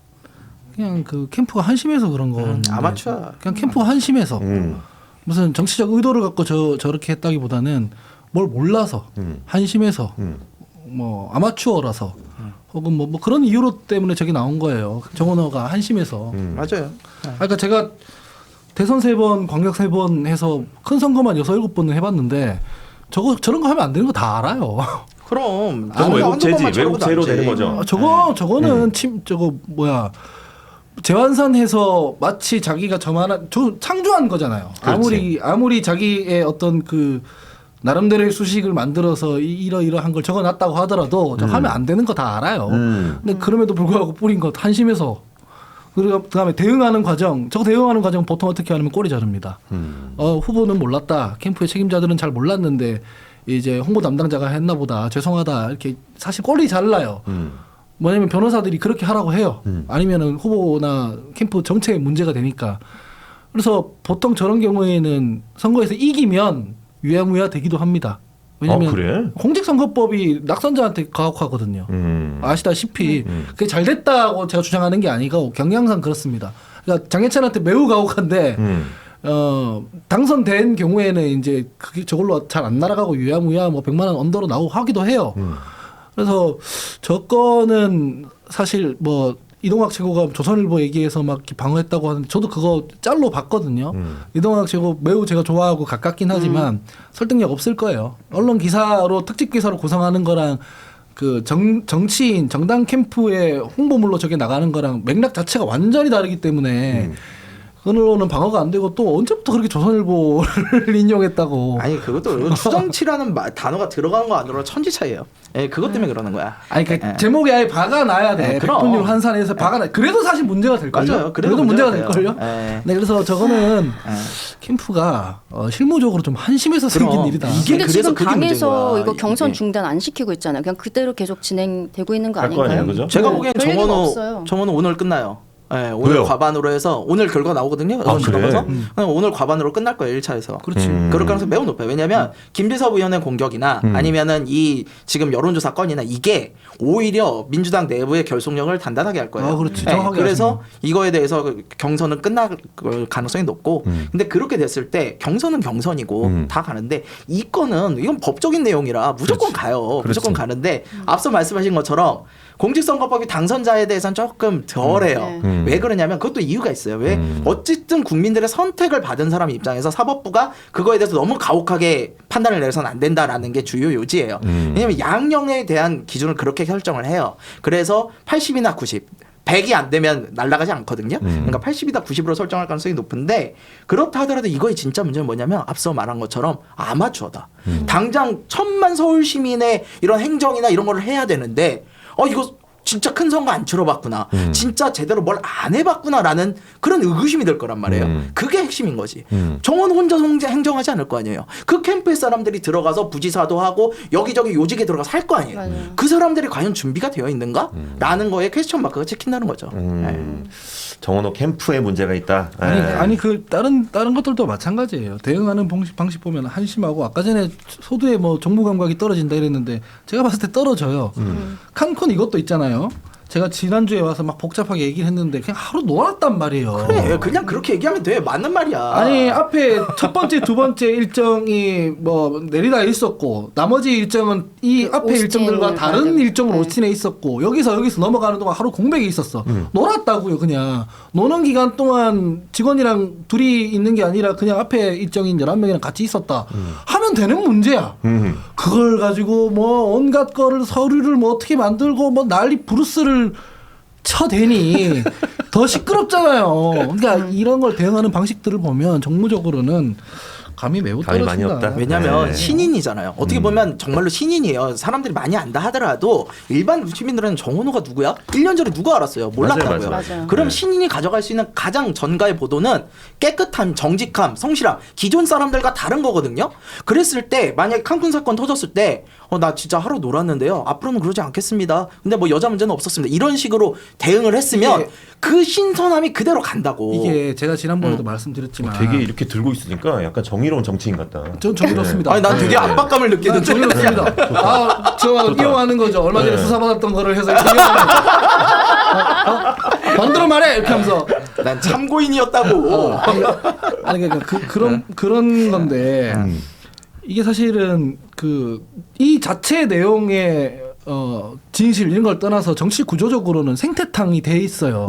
그냥 그 캠프가 한심해서 그런 거. 아마추어. 그냥 캠프가 한심해서 무슨 정치적 의도를 갖고 저렇게 했다기보다는 뭘 몰라서 한심해서 뭐 아마추어라서 혹은 뭐 그런 이유로 때문에 저기 나온 거예요. 정원호가 한심해서. 맞아요. 그러니까 제가 대선 3번, 광역 3번 해서 큰 선거만 6, 7번은 해봤는데 저런 거 하면 안 되는 거 다 알아요. 그럼 저거 왜곡죄지, 왜곡죄로 되는 거죠. 저거는 재환산해서 마치 자기가 창조한 거잖아요. 아무리 자기의 어떤 그 나름대로의 수식을 만들어서 이러한 걸 적어놨다고 하더라도 저거 하면 안 되는 거 다 알아요. 근데 그럼에도 불구하고 뿌린 것 한심해서. 그리고 그다음에 대응하는 과정, 보통 어떻게 하냐면 꼬리 자릅니다. 후보는 몰랐다. 캠프의 책임자들은 잘 몰랐는데 이제 홍보 담당자가 했나 보다. 죄송하다. 이렇게 사실 꼬리 잘라요. 뭐냐면 변호사들이 그렇게 하라고 해요. 아니면은 후보나 캠프 정책에 문제가 되니까. 그래서 보통 저런 경우에는 선거에서 이기면 유야무야 되기도 합니다. 왜냐하면 그래? 공직선거법이 낙선자한테 가혹하거든요. 아시다시피 그게 잘 됐다고 제가 주장하는 게 아니고 경향상 그렇습니다. 그러니까 장해찬한테 매우 가혹한데 당선된 경우에는 이제 그게 저걸로 잘 안 날아가고 유야무야 뭐 100만 원 언더로 나오고 하기도 해요. 그래서 저 건은 사실 뭐 이동학 최고가 조선일보 얘기해서 막 방어했다고 하는데 저도 그거 짤로 봤거든요. 이동학 최고 매우 제가 좋아하고 가깝긴 하지만 설득력 없을 거예요. 언론 기사로 특집 기사로 구성하는 거랑 그 정치인 정당 캠프의 홍보물로 저게 나가는 거랑 맥락 자체가 완전히 다르기 때문에 그걸로는 방어가 안 되고 또 언제부터 그렇게 조선일보를 인용했다고. 아니 그것도 추정치라는 단어가 들어가는 거 안 들어가는 천지 차이예요. 예, 그것 때문에 그러는 거야. 아니 그러니까 제목에 아예 박아놔야 돼. 백분율 환산해서 박아놔. 그래도 사실 문제가 될 걸요. 맞아요. 그래도 문제가 될 걸요. 네, 그래서 저거는 캠프가 실무적으로 좀 한심해서 생긴 일이다. 근데 지금 당에서 이거 경선 중단 안 시키고 있잖아요. 그냥 그대로 계속 진행되고 있는 거 아닌가요? 그죠? 제가 보기엔 별 얘기가 없어요. 정원호 오늘 끝나요. 네, 오늘 왜요? 과반으로 해서 오늘 결과 나오거든요. 그래? 오늘 과반으로 끝날 거예요. 1차에서. 그렇지. 그럴 가능성이 매우 높아요. 왜냐하면 김재섭 의원의 공격이나 아니면은 이 지금 여론조사 건이나 이게 오히려 민주당 내부의 결속력을 단단하게 할 거예요. 그렇지. 네, 정확하게 그래서 이거에 대해서 경선은 끝날 가능성이 높고 근데 그렇게 됐을 때 경선은 경선이고 다 가는데 이 건은 이건 법적인 내용이라 무조건 가요. 무조건 가는데 앞서 말씀하신 것처럼 공직선거법이 당선자에 대해서는 조금 덜해요. 왜 그러냐면 그것도 이유가 있어요. 왜 어쨌든 국민들의 선택을 받은 사람 입장에서 사법부가 그거에 대해서 너무 가혹하게 판단을 내서는 안 된다라는 게 주요 요지예요. 왜냐하면 양형에 대한 기준을 그렇게 설정을 해요. 그래서 80이나 90 100이 안 되면 날아가지 않거든요. 그러니까 80이다 90으로 설정할 가능성이 높은데 그렇다 하더라도 이거의 진짜 문제는 뭐냐면 앞서 말한 것처럼 아마추어다. 당장 1000만 서울 시민의 이런 행정이나 이런 거를 해야 되는데 이거 진짜 큰 선거 안 치러봤구나. 진짜 제대로 뭘 안 해봤구나라는 그런 의구심이 들 거란 말이에요. 그게 핵심인 거지. 정원 혼자 행정하지 않을 거 아니에요. 그 캠프에 사람들이 들어가서 부지사도 하고 여기저기 요직에 들어가서 할 거 아니에요. 맞아요. 그 사람들이 과연 준비가 되어 있는가? 라는 거에 퀘스천 마크가 찍힌다는 거죠. 정원호 캠프에 문제가 있다. 아니 그 다른 것들도 마찬가지예요. 대응하는 방식 보면 한심하고 아까 전에 소두에 뭐 정무 감각이 떨어진다 이랬는데 제가 봤을 때 떨어져요. 칸쿤 이것도 있잖아요. 제가 지난주에 와서 막 복잡하게 얘기를 했는데 그냥 하루 놀았단 말이에요. 그래, 그냥 그렇게 얘기하면 돼. 맞는 말이야. 아니 앞에 첫 번째, 두 번째 일정이 뭐 내리다 있었고 나머지 일정은 이 앞에 일정들과 다른 일정은 오스틴에 있었고 여기서 넘어가는 동안 하루 공백이 있었어. 놀았다고요. 그냥 노는 기간 동안 직원이랑 둘이 있는 게 아니라 그냥 앞에 일정인 11명이랑 같이 있었다 하면 되는 문제야. 그걸 가지고 뭐 온갖 거를 서류를 뭐 어떻게 만들고 뭐 난리 브루스를 쳐대니 더 시끄럽잖아요. 그러니까 이런 걸 대응하는 방식들을 보면 정무적으로는 감이 매우 감이 많이 떨어진다. 없다. 왜냐면 네. 신인이잖아요. 어떻게 보면 정말로 신인이에요. 사람들이 많이 안다 하더라도 일반 시민들은 정원호가 누구야? 1년 전에 누가 알았어요? 몰랐다고요. 맞아요. 그럼 신인이 가져갈 수 있는 가장 전가의 보도는 깨끗함, 정직함, 성실함, 기존 사람들과 다른 거거든요. 그랬을 때 만약에 칸쿤 사건 터졌을 때 나 진짜 하루 놀았는데요. 앞으로는 그러지 않겠습니다. 근데 뭐 여자 문제는 없었습니다. 이런 식으로 대응을 했으면 그 신선함이 그대로 간다고. 이게 제가 지난번에도 말씀드렸지만 되게 이렇게 들고 있으니까 약간 정의로운 정치인 같다. 전 정의롭습니다. 아니 난 되게 압박감을 느끼는데. 정의롭습니다. 저 이용하는 거죠. 얼마 전에 수사받았던 거를 해서 만들어 말해 이렇게 하면서 난 참고인이었다고. 아니 그러니까 그런 건데 이게 사실은 이 자체 내용의 진실 이런 걸 떠나서 정치 구조적으로는 생태탕이 돼 있어요.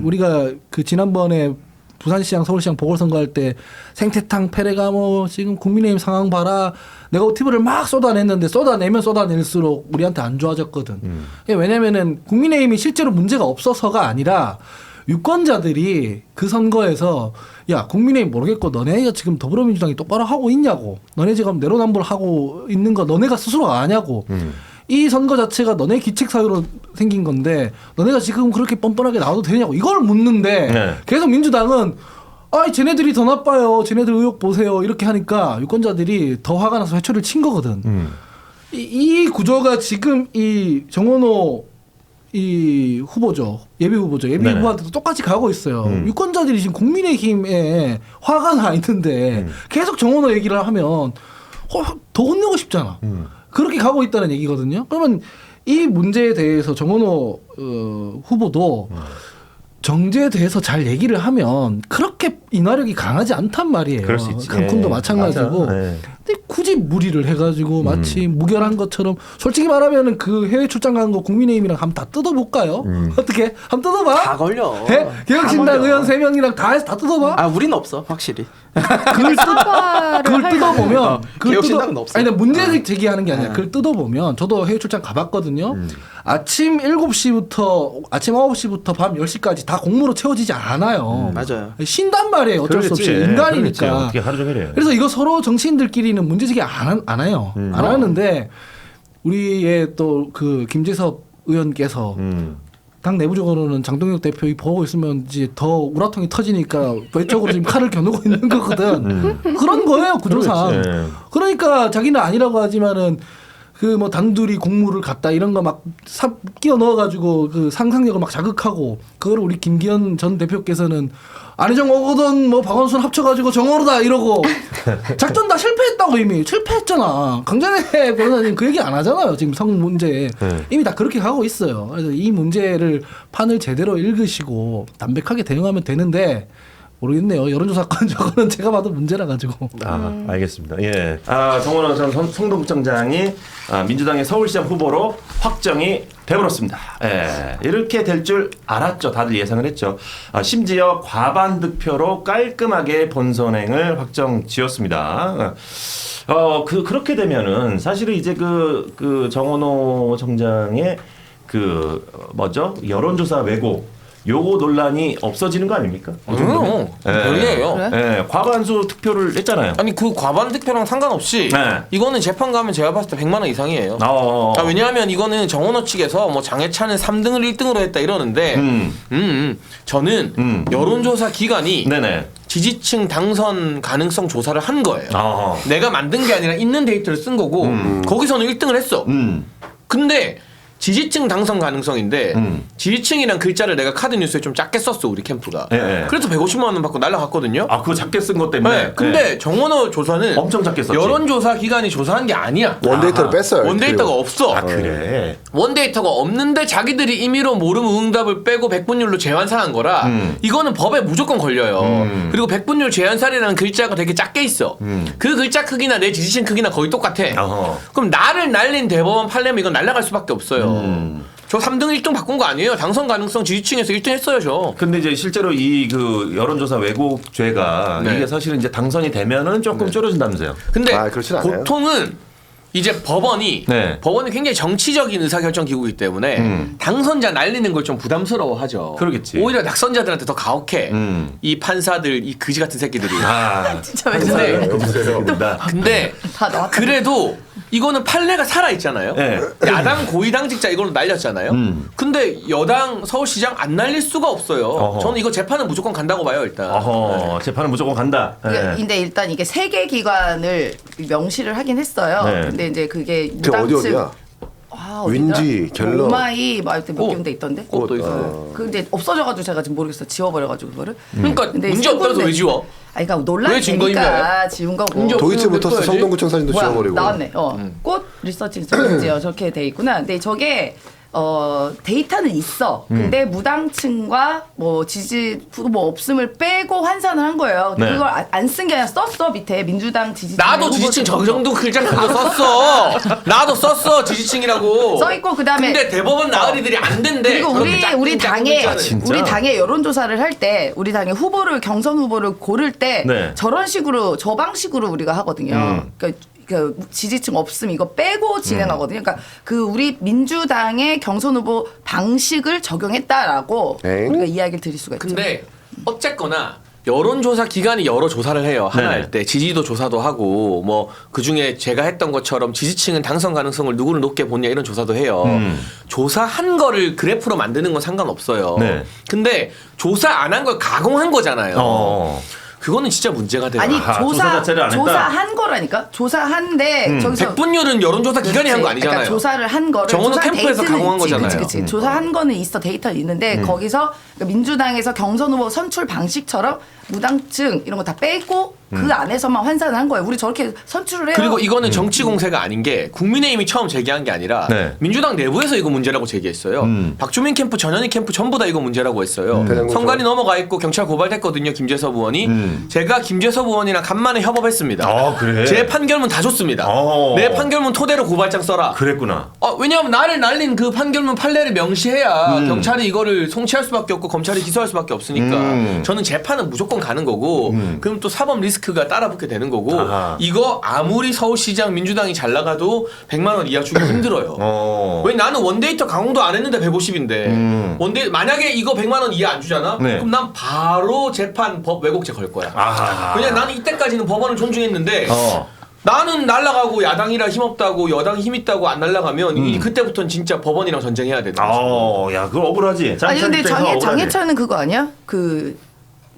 우리가 지난번에 부산시장, 서울시장 보궐선거할 때 생태탕 패래가 뭐 지금 국민의힘 상황 봐라. 네거티브를 막 쏟아냈는데 쏟아내면 쏟아낼수록 우리한테 안 좋아졌거든. 왜냐면은 국민의힘이 실제로 문제가 없어서가 아니라 유권자들이 그 선거에서 야 국민의힘 모르겠고 너네가 지금 더불어민주당이 똑바로 하고 있냐고 너네 지금 내로남불 하고 있는 거 너네가 스스로 아냐고 이 선거 자체가 너네 기책 사유로 생긴 건데 너네가 지금 그렇게 뻔뻔하게 나와도 되냐고 이걸 묻는데 계속 민주당은 쟤네들이 더 나빠요 쟤네들 의혹 보세요 이렇게 하니까 유권자들이 더 화가 나서 회초리를 친 거거든. 이 구조가 지금 이 정원호 이 후보죠. 예비 후보한테도 똑같이 가고 있어요. 유권자들이 지금 국민의힘에 화가 나 있는데 계속 정원호 얘기를 하면 더 혼내고 싶잖아. 그렇게 가고 있다는 얘기거든요. 그러면 이 문제에 대해서 정원호 후보도 정제에 대해서 잘 얘기를 하면 그렇게 인화력이 강하지 않단 말이에요. 그럴 수 있지. 칸쿤도 마찬가지고. 근데 굳이 무리를 해가지고 마치 무결한 것처럼 솔직히 말하면 그 해외 출장 간 거 국민의힘이랑 한번 다 뜯어볼까요? 어떻게? 한번 뜯어봐. 다 걸려. 개혁신당 의원 3명이랑 다 해서 다 뜯어봐. 우리는 없어 확실히. 그걸 뜯어보면 개혁신당은 없어. 아니 문제 제기하는 게 아니라 그걸 뜯어보면 저도 해외 출장 가봤거든요. 아침 7시부터 아침 9시부터 밤 10시까지 다 공무로 채워지지 않아요. 맞아요. 쉰단 말이에요. 어쩔 수 없이 인간이니까. 어떻게 하루 종일 해요. 그래서 이거 서로 정치인들끼리는 문제 제기 안 해요. 안 하는데 우리의 또 김재섭 의원께서 당 내부적으로는 장동혁 대표 보고 있으면 이제 더 우라통이 터지니까 외적으로 지금 칼을 겨누고 있는 거거든. 그런 거예요 구조상. 그러니까 자기는 아니라고 하지만은 그 뭐 단둘이 공무를 갔다 이런 거 막 끼워 넣어가지고 그 상상력을 막 자극하고 그걸 우리 김기현 전 대표께서는 안희정 오거돈 뭐 박원순 합쳐가지고 정어로다 이러고 작전 다 실패했다고 이미 실패했잖아. 강전혜 변호사님 그 얘기 안 하잖아요. 지금 성 문제 이미 다 그렇게 가고 있어요. 그래서 이 문제를 판을 제대로 읽으시고 담백하게 대응하면 되는데. 모르겠네요. 여론조사권 저거는 제가 봐도 문제라 가지고. 알겠습니다. 예. 정원호 전 성동구청장이 민주당의 서울시장 후보로 확정이 되버렸습니다. 예. 이렇게 될 줄 알았죠. 다들 예상을 했죠. 심지어 과반 득표로 깔끔하게 본선행을 확정지었습니다. 그렇게 되면은 사실은 이제 그 정원호 청장의 여론조사 왜곡 요거 논란이 없어지는 거 아닙니까? 별개예요. 네, 과반수 투표를 했잖아요. 아니 그 과반 득표랑 상관없이 이거는 재판 가면 제가 봤을 때 100만 원 이상이에요. 왜냐하면 이거는 정원호 측에서 뭐 장해찬은 3등을 1등으로 했다 이러는데 저는 여론조사 기관이 지지층 당선 가능성 조사를 한 거예요. 내가 만든 게 아니라 있는 데이터를 쓴 거고 거기서는 1등을 했어. 근데 지지층 당선 가능성인데 지지층이란 글자를 내가 카드 뉴스에 좀 작게 썼어 우리 캠프가. 그래서 150만 원 받고 날라갔거든요. 그거 작게 쓴 것 때문에. 근데 정원호 조사는 엄청 작게 썼지. 여론조사 기관이 조사한 게 아니야. 원데이터를 뺐어요. 원데이터가 없어. 그래. 원데이터가 없는데 자기들이 임의로 모르면 응답을 빼고 백분율로 재환산한 거라 이거는 법에 무조건 걸려요. 그리고 백분율 재환산이라는 글자가 되게 작게 있어. 그 글자 크기나 내 지지층 크기나 거의 똑같아. 그럼 나를 날린 대법원 판례면 이건 날라갈 수밖에 없어요. 저 3등 1등 바꾼 거 아니에요. 당선 가능성 지지층에서 1등 했어요, 저. 근데 이제 실제로 이 여론조사 왜곡죄가 이게 사실은 이제 당선이 되면은 조금 줄어진다면서요. 근데 보통은 이제 법원이 굉장히 정치적인 의사결정 기구이기 때문에 당선자 날리는 걸 좀 부담스러워하죠. 그러겠지. 오히려 낙선자들한테 더 가혹해. 이 판사들, 이 그지 같은 새끼들이. 진짜 왜 근데 그래도 이거는 판례가 살아 있잖아요. 야당 고위당직자 이걸로 날렸잖아요. 근데 여당 서울시장 안 날릴 수가 없어요. 저는 이거 재판은 무조건 간다고 봐요, 일단. 재판은 무조건 간다. 근데 일단 이게 3개 기관을 명시를 하긴 했어요. 근데 이제 그게 무당층 어디야? 윈지, 갤러, 오마이 막 몇 군데 있던데. 또 있어요. 근데 없어져가지고 제가 지금 모르겠어. 지워버려가지고 그거를. 그러니까 문제 없다면서 왜 지워? 그러니까 논란이 되니까 지운 거고. 도이치모터스 성동구청 사진도 지워버리고. 나왔네. 꽃 리서치 인스티튜트요. 저렇게 돼 있구나. 근데 저게 데이터는 있어. 근데 무당층과 뭐 지지 뭐 없음을 빼고 환산을 한 거예요. 근데 그걸 안 쓴 게 아니라 썼어 밑에 민주당 지지층. 나도 지지층 저 정도 글자 나도 썼어. 나도 썼어 지지층이라고. 써 있고 그다음에. 근데 대법원 나으리들이 안 된대. 그리고 우리 당에 여론조사를 할 때 우리 당의 경선 후보를 고를 때 저런 식으로 저 방식으로 우리가 하거든요. 그러니까 그 지지층 없음 이거 빼고 진행하거든요. 그러니까 그 우리 민주당의 경선 후보 방식을 적용했다라고 우리가 이야기를 드릴 수가 있죠. 근데 어쨌거나 여론조사 기관이 여러 조사를 해요. 하나 할 때 지지도 조사도 하고 뭐 그중에 제가 했던 것처럼 지지층은 당선 가능성을 누구를 높게 보냐 이런 조사도 해요. 조사한 거를 그래프로 만드는 건 상관없어요. 근데 조사 안 한 걸 가공한 거잖아요. 그거는 진짜 문제가 돼요. 아니 조사 자체를 안 했다. 조사한 거라니까. 조사한데 저기서 백분율은 여론조사 기관이 한 거 아니잖아요. 그러니까 조사를 한 거를 정원호 캠프에서 가공한 거잖아요. 그치. 조사한 거는 있어. 데이터는 있는데 거기서 민주당에서 경선 후보 선출 방식처럼 무당층 이런 거 다 빼고 그 안에서만 환산을 한 거예요. 우리 저렇게 선출을 해요. 그리고 이거는 정치 공세가 아닌 게 국민의힘이 처음 제기한 게 아니라 민주당 내부에서 이거 문제라고 제기했어요. 박주민 캠프, 전현희 캠프 전부 다 이거 문제라고 했어요. 선관위 넘어가 있고 경찰 고발됐거든요. 김재섭 의원이. 제가 김재섭 의원이랑 간만에 협업했습니다. 그래? 제 판결문 다 줬습니다. 내 판결문 토대로 고발장 써라. 그랬구나. 왜냐하면 나를 날린 그 판결문 판례를 명시해야 경찰이 이거를 송치할 수밖에 없고 검찰이 기소할 수밖에 없으니까 저는 재판은 무조건 가는 거고 그럼 또 사법 리스크가 따라붙게 되는 거고 이거 아무리 서울시장 민주당이 잘 나가도 100만 원 이하 주기 힘들어요. 왜 나는 원데이터 강화도 안 했는데 150인데 만약에 이거 100만 원 이하 안 주잖아? 그럼 난 바로 재판 법 왜곡죄 걸 거야. 왜냐면 나는 이때까지는 법원을 존중했는데 나는 날라가고 야당이라 힘없다고 여당이 힘있다고 안 날라가면 그때부터는 진짜 법원이랑 전쟁해야 되는 거죠. 야, 그거 억울하지. 아니 근데 장해찬은 그거 아니야? 그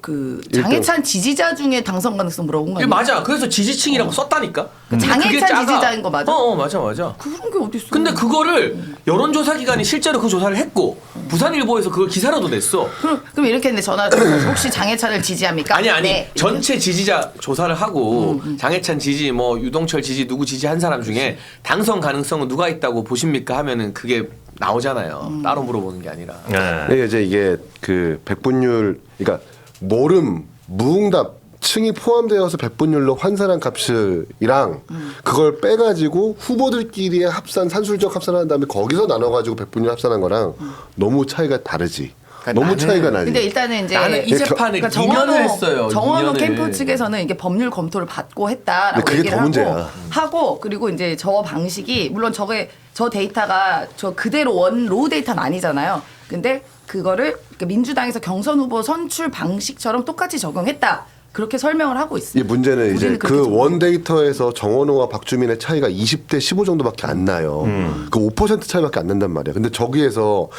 그 장해찬 지지자 중에 당선 가능성 물어본 거 아니야? 맞아. 그래서 지지층이라고 썼다니까. 장해찬 지지자인 거 맞아? 맞아. 그런 게 어디 있어? 근데 그거를 여론조사 기관이 실제로 그 조사를 했고 부산일보에서 그걸 기사로도 냈어. 그럼 이렇게 했는데 전화 혹시 장해찬을 지지합니까? 아니 네. 전체 지지자 조사를 하고 장해찬 지지 뭐 유동철 지지 누구 지지한 사람 중에 당선 가능성은 누가 있다고 보십니까 하면은 그게 나오잖아요. 따로 물어보는 게 아니라. 네. 이제 이게 그 백분율 그러니까 모름 무응답 층이 포함되어서 백분율로 환산한 값이랑 그걸 빼가지고 후보들끼리의 합산 산술적 합산한 다음에 거기서 나눠가지고 백분율 합산한 거랑 너무 차이가 다르지. 그러니까 너무 차이가 나지. 근데 일단은 이제 나는 이 재판을 2년을 했어요. 정원호 2년을. 캠프 측에서는 이게 법률 검토를 받고 했다라고 근데 그게 얘기를 더 문제야. 하고 그리고 이제 저 방식이 물론 저 데이터가 저 그대로 로우 데이터는 아니잖아요. 근데 그거를 민주당에서 경선 후보 선출 방식처럼 똑같이 적용했다. 그렇게 설명을 하고 있습니다. 이 문제는 이제 우리는 그 원 데이터에서 정원호와 박주민의 차이가 20대 15 정도밖에 안 나요. 그 5% 차이밖에 안 난단 말이야. 근데 저기에서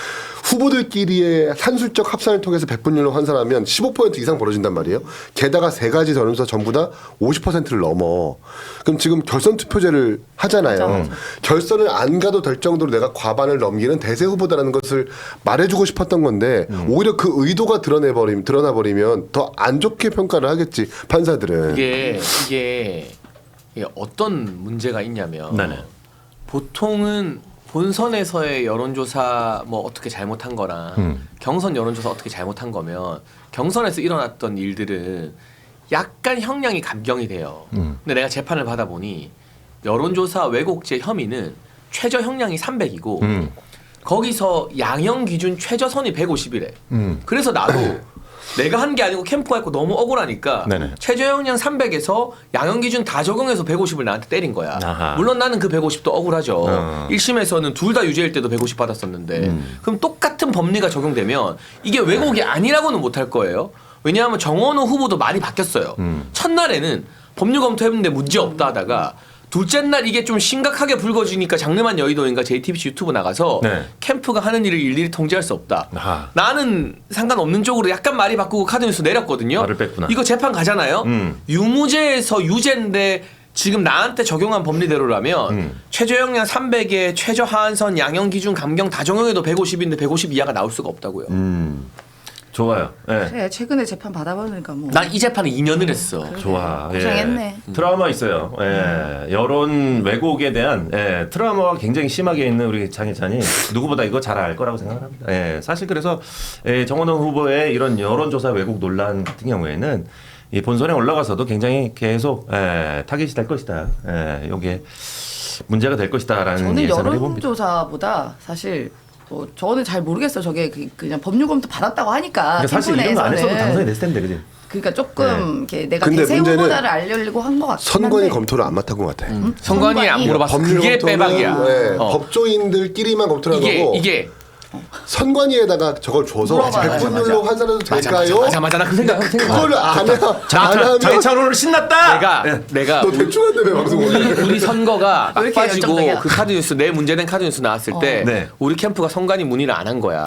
후보들끼리의 산술적 합산을 통해서 백분율로 환산하면 15% 이상 벌어진단 말이에요. 게다가 세 가지 전염사 전부 다 50%를 넘어. 그럼 지금 결선 투표제를 하잖아요. 맞아. 결선을 안 가도 될 정도로 내가 과반을 넘기는 대세 후보다라는 것을 말해주고 싶었던 건데 오히려 그 의도가 드러나버리면 더 안 좋게 평가를 하겠지 판사들은. 이게 어떤 문제가 있냐면 보통은 본선에서의 여론조사 뭐 어떻게 잘못한 거랑 경선 여론조사 어떻게 잘못한 거면 경선에서 일어났던 일들은 약간 형량이 감경이 돼요. 근데 내가 재판을 받아보니 여론조사 왜곡죄 혐의는 최저 형량이 300이고 거기서 양형 기준 최저선이 150이래. 그래서 나도 내가 한 게 아니고 캠프가 있고 너무 억울하니까 최저 형량 300에서 양형 기준 다 적용해서 150을 나한테 때린 거야. 아하. 물론 나는 그 150도 억울하죠. 1심에서는 둘 다 유죄일 때도 150 받았었는데 그럼 똑같은 법리가 적용되면 이게 왜곡이 아니라고는 못할 거예요. 왜냐하면 정원호 후보도 말이 바뀌었어요. 첫날에는 법률 검토했는데 문제 없다 하다가 둘째 날 이게 좀 심각하게 불거지니까 장르만 여의도인가 JTBC 유튜브 나가서 캠프가 하는 일을 일일이 통제할 수 없다. 나는 상관없는 쪽으로 약간 말이 바꾸고 카드뉴스 내렸거든요. 말을 뺐구나. 이거 재판 가잖아요. 유무죄에서 유죄인데 지금 나한테 적용한 법리대로라면 최저 형량 300에 최저 하한선 양형 기준 감경 다 적용해도 150인데 150 이하가 나올 수가 없다고요. 좋아요. 그래, 최근에 재판 받아보니까 뭐. 난 이 재판을 2년을 했어. 좋아. 고생했네. 트라우마 있어요. 여론 왜곡에 대한 트라우마가 굉장히 심하게 있는 우리 장해찬이 누구보다 이거 잘 알 거라고 생각합니다. 사실 그래서 정원호 후보의 이런 여론조사 왜곡 논란 같은 경우에는 이 본선에 올라가서도 굉장히 계속 타깃이 될 것이다. 이게 문제가 될 것이다라는 저는 예상을 해봅니다. 여론조사보다 사실 저는 잘 모르겠어요. 저게 그냥 법률 검토 받았다고 하니까. 그러니까 사실 이런 거 안 했어도 당선이 됐을 텐데, 그지? 그러니까 조금 이렇게 내가 근데 대세 문제는 후보다를 알려고 한 것 같긴 한데. 선관위 검토를 안 맡은 것 같아. 선관위 안 물어봤어. 그게 빼박이야. 법조인들끼리만 검토를 한 거고. 이게 선관위에다가 저걸 줘서 백분율로 환산해도 될까요? 맞아. 나 그 생각. 그거를 안 하면 장해찬 오늘 신났다. 내가 너 대충 한다며 방송. 우리 선거가 왜 막 이렇게 빠지고 열정적이야? 그 카드뉴스 내 문제된 카드뉴스 나왔을 때 우리 캠프가 선관위 문의를 안 한 거야.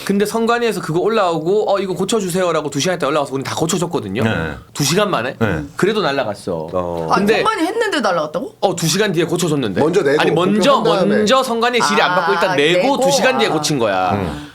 근데 선관위에서 그거 올라오고 이거 고쳐주세요라고 2시간 있다 올라와서 우리 다 고쳐줬거든요. 2시간 만에. 그래도 날라갔어. 근데 선관위 했는데 날라갔다고? 2시간 뒤에 고쳐줬는데. 먼저 내고 아니 공표한 다음에. 먼저 선관위 질의 안 받고 일단 내고 내고? 2시간 뒤에 고친 거야.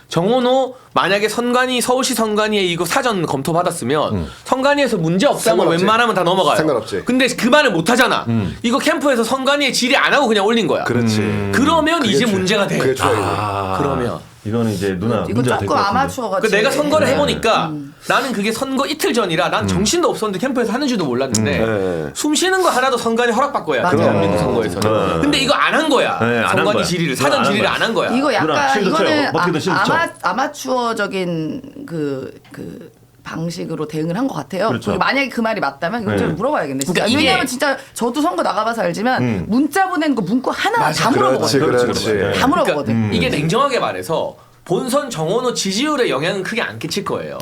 정원호 만약에 서울시 선관위에 이거 사전 검토 받았으면 선관위에서 문제 없다면 상관없지. 웬만하면 다 넘어가요. 상관없지. 근데 그 말을 못 하잖아. 이거 캠프에서 선관위에 질의 안 하고 그냥 올린 거야. 그렇지. 그러면 이제 문제가 돼. 그게 좋아요. 그러면 이거는 이제 누나 이거 문제가 될 조금 것 같은데. 아마추어 같이. 내가 선거를 해보니까 나는 그게 선거 이틀 전이라 난 정신도 없었는데 캠프에서 하는지도 몰랐는데 숨 쉬는 거 하나도 선관위 허락받고 해야 돼. 대한민국 선거에서는. 근데 이거 안 한 거야. 안 한 선관위 거야. 질의를 사전 안 한 질의를 거야. 안 한 거야. 이거 누나, 약간 실드 쳐요. 이거는 먹기도 실드 쳐. 아마추어적인 그 방식으로 대응을 한 것 같아요. 그렇죠. 그리고 만약에 그 말이 맞다면 이건 좀 물어봐야겠네. 진짜. 그러니까 왜냐면 진짜 저도 선거 나가봐서 알지만 문자 보낸 거 문구 하나 다 그렇지, 물어보거든. 그렇지. 다 물어보거든. 이게 냉정하게 말해서 본선 정원호 지지율에 영향은 크게 안 끼칠 거예요.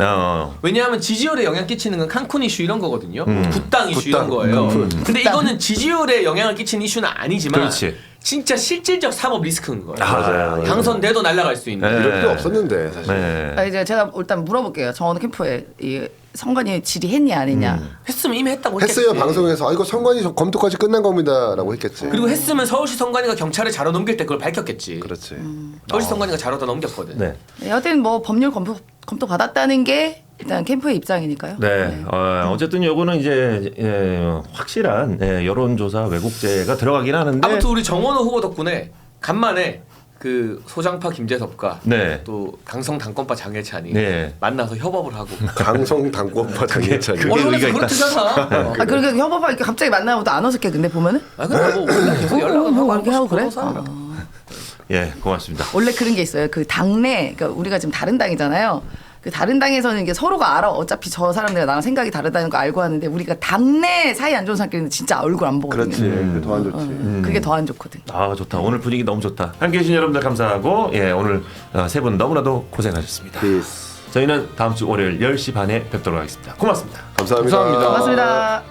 왜냐하면 지지율에 영향 끼치는 건 칸쿤 이슈 이런 거거든요. 국당 이슈 이런 거예요. 근데 이거는 지지율에 영향을 끼치는 이슈는 아니지만 그렇지. 진짜 실질적 사법 리스크인 거예요. 맞아요. 당선돼도 날아갈 수 있는. 이럴 필요 없었는데 사실. 이제 제가 일단 물어볼게요. 정원호 캠프에 선관위 질의했냐 안 했냐. 했으면 이미 했다고 했겠지. 했어요. 방송에서 이거 선관위 검토까지 끝난 겁니다라고 했겠지. 그리고 했으면 서울시 선관위가 경찰에 자료 넘길 때 그걸 밝혔겠지. 그렇지. 서울시 선관위가 자료다 넘겼거든. 네. 여하튼 뭐 법률 검토 받았다는 게 일단 캠프의 입장이니까요. 네. 어쨌든 요거는 이제 확실한 여론조사 왜곡죄가 들어가긴 하는데 아무튼 우리 정원호 후보 덕분에 간만에 그 소장파 김재섭과 네. 또 강성 당권파 장혜찬이 네. 만나서 협업을 하고 강성 당권파 장혜찬이 그게 의미가 있다. 그렇잖아. 그러니까 협업하 이렇게 갑자기 만나고 또 안 어색해 근데 보면은. 근데 뭐 우리가 계속 연락은 하고 이렇게 하고 그래. 예, 고맙습니다. 원래 그런 게 있어요. 그 당내, 그러니까 우리가 지금 다른 당이잖아요. 그 다른 당에서는 이게 서로가 알아. 어차피 저 사람들과 나랑 생각이 다르다는 거 알고 하는데 우리가 당내 사이 안 좋은 사람끼리는 진짜 얼굴 안 보거든요. 그렇지. 더 안 좋지. 그게 더 안 좋거든. 아, 좋다. 오늘 분위기 너무 좋다. 함께 해주신 여러분들 감사하고 오늘 세 분 너무나도 고생하셨습니다. 저희는 다음 주 월요일 10시 반에 뵙도록 하겠습니다. 고맙습니다. 감사합니다. 고맙습니다.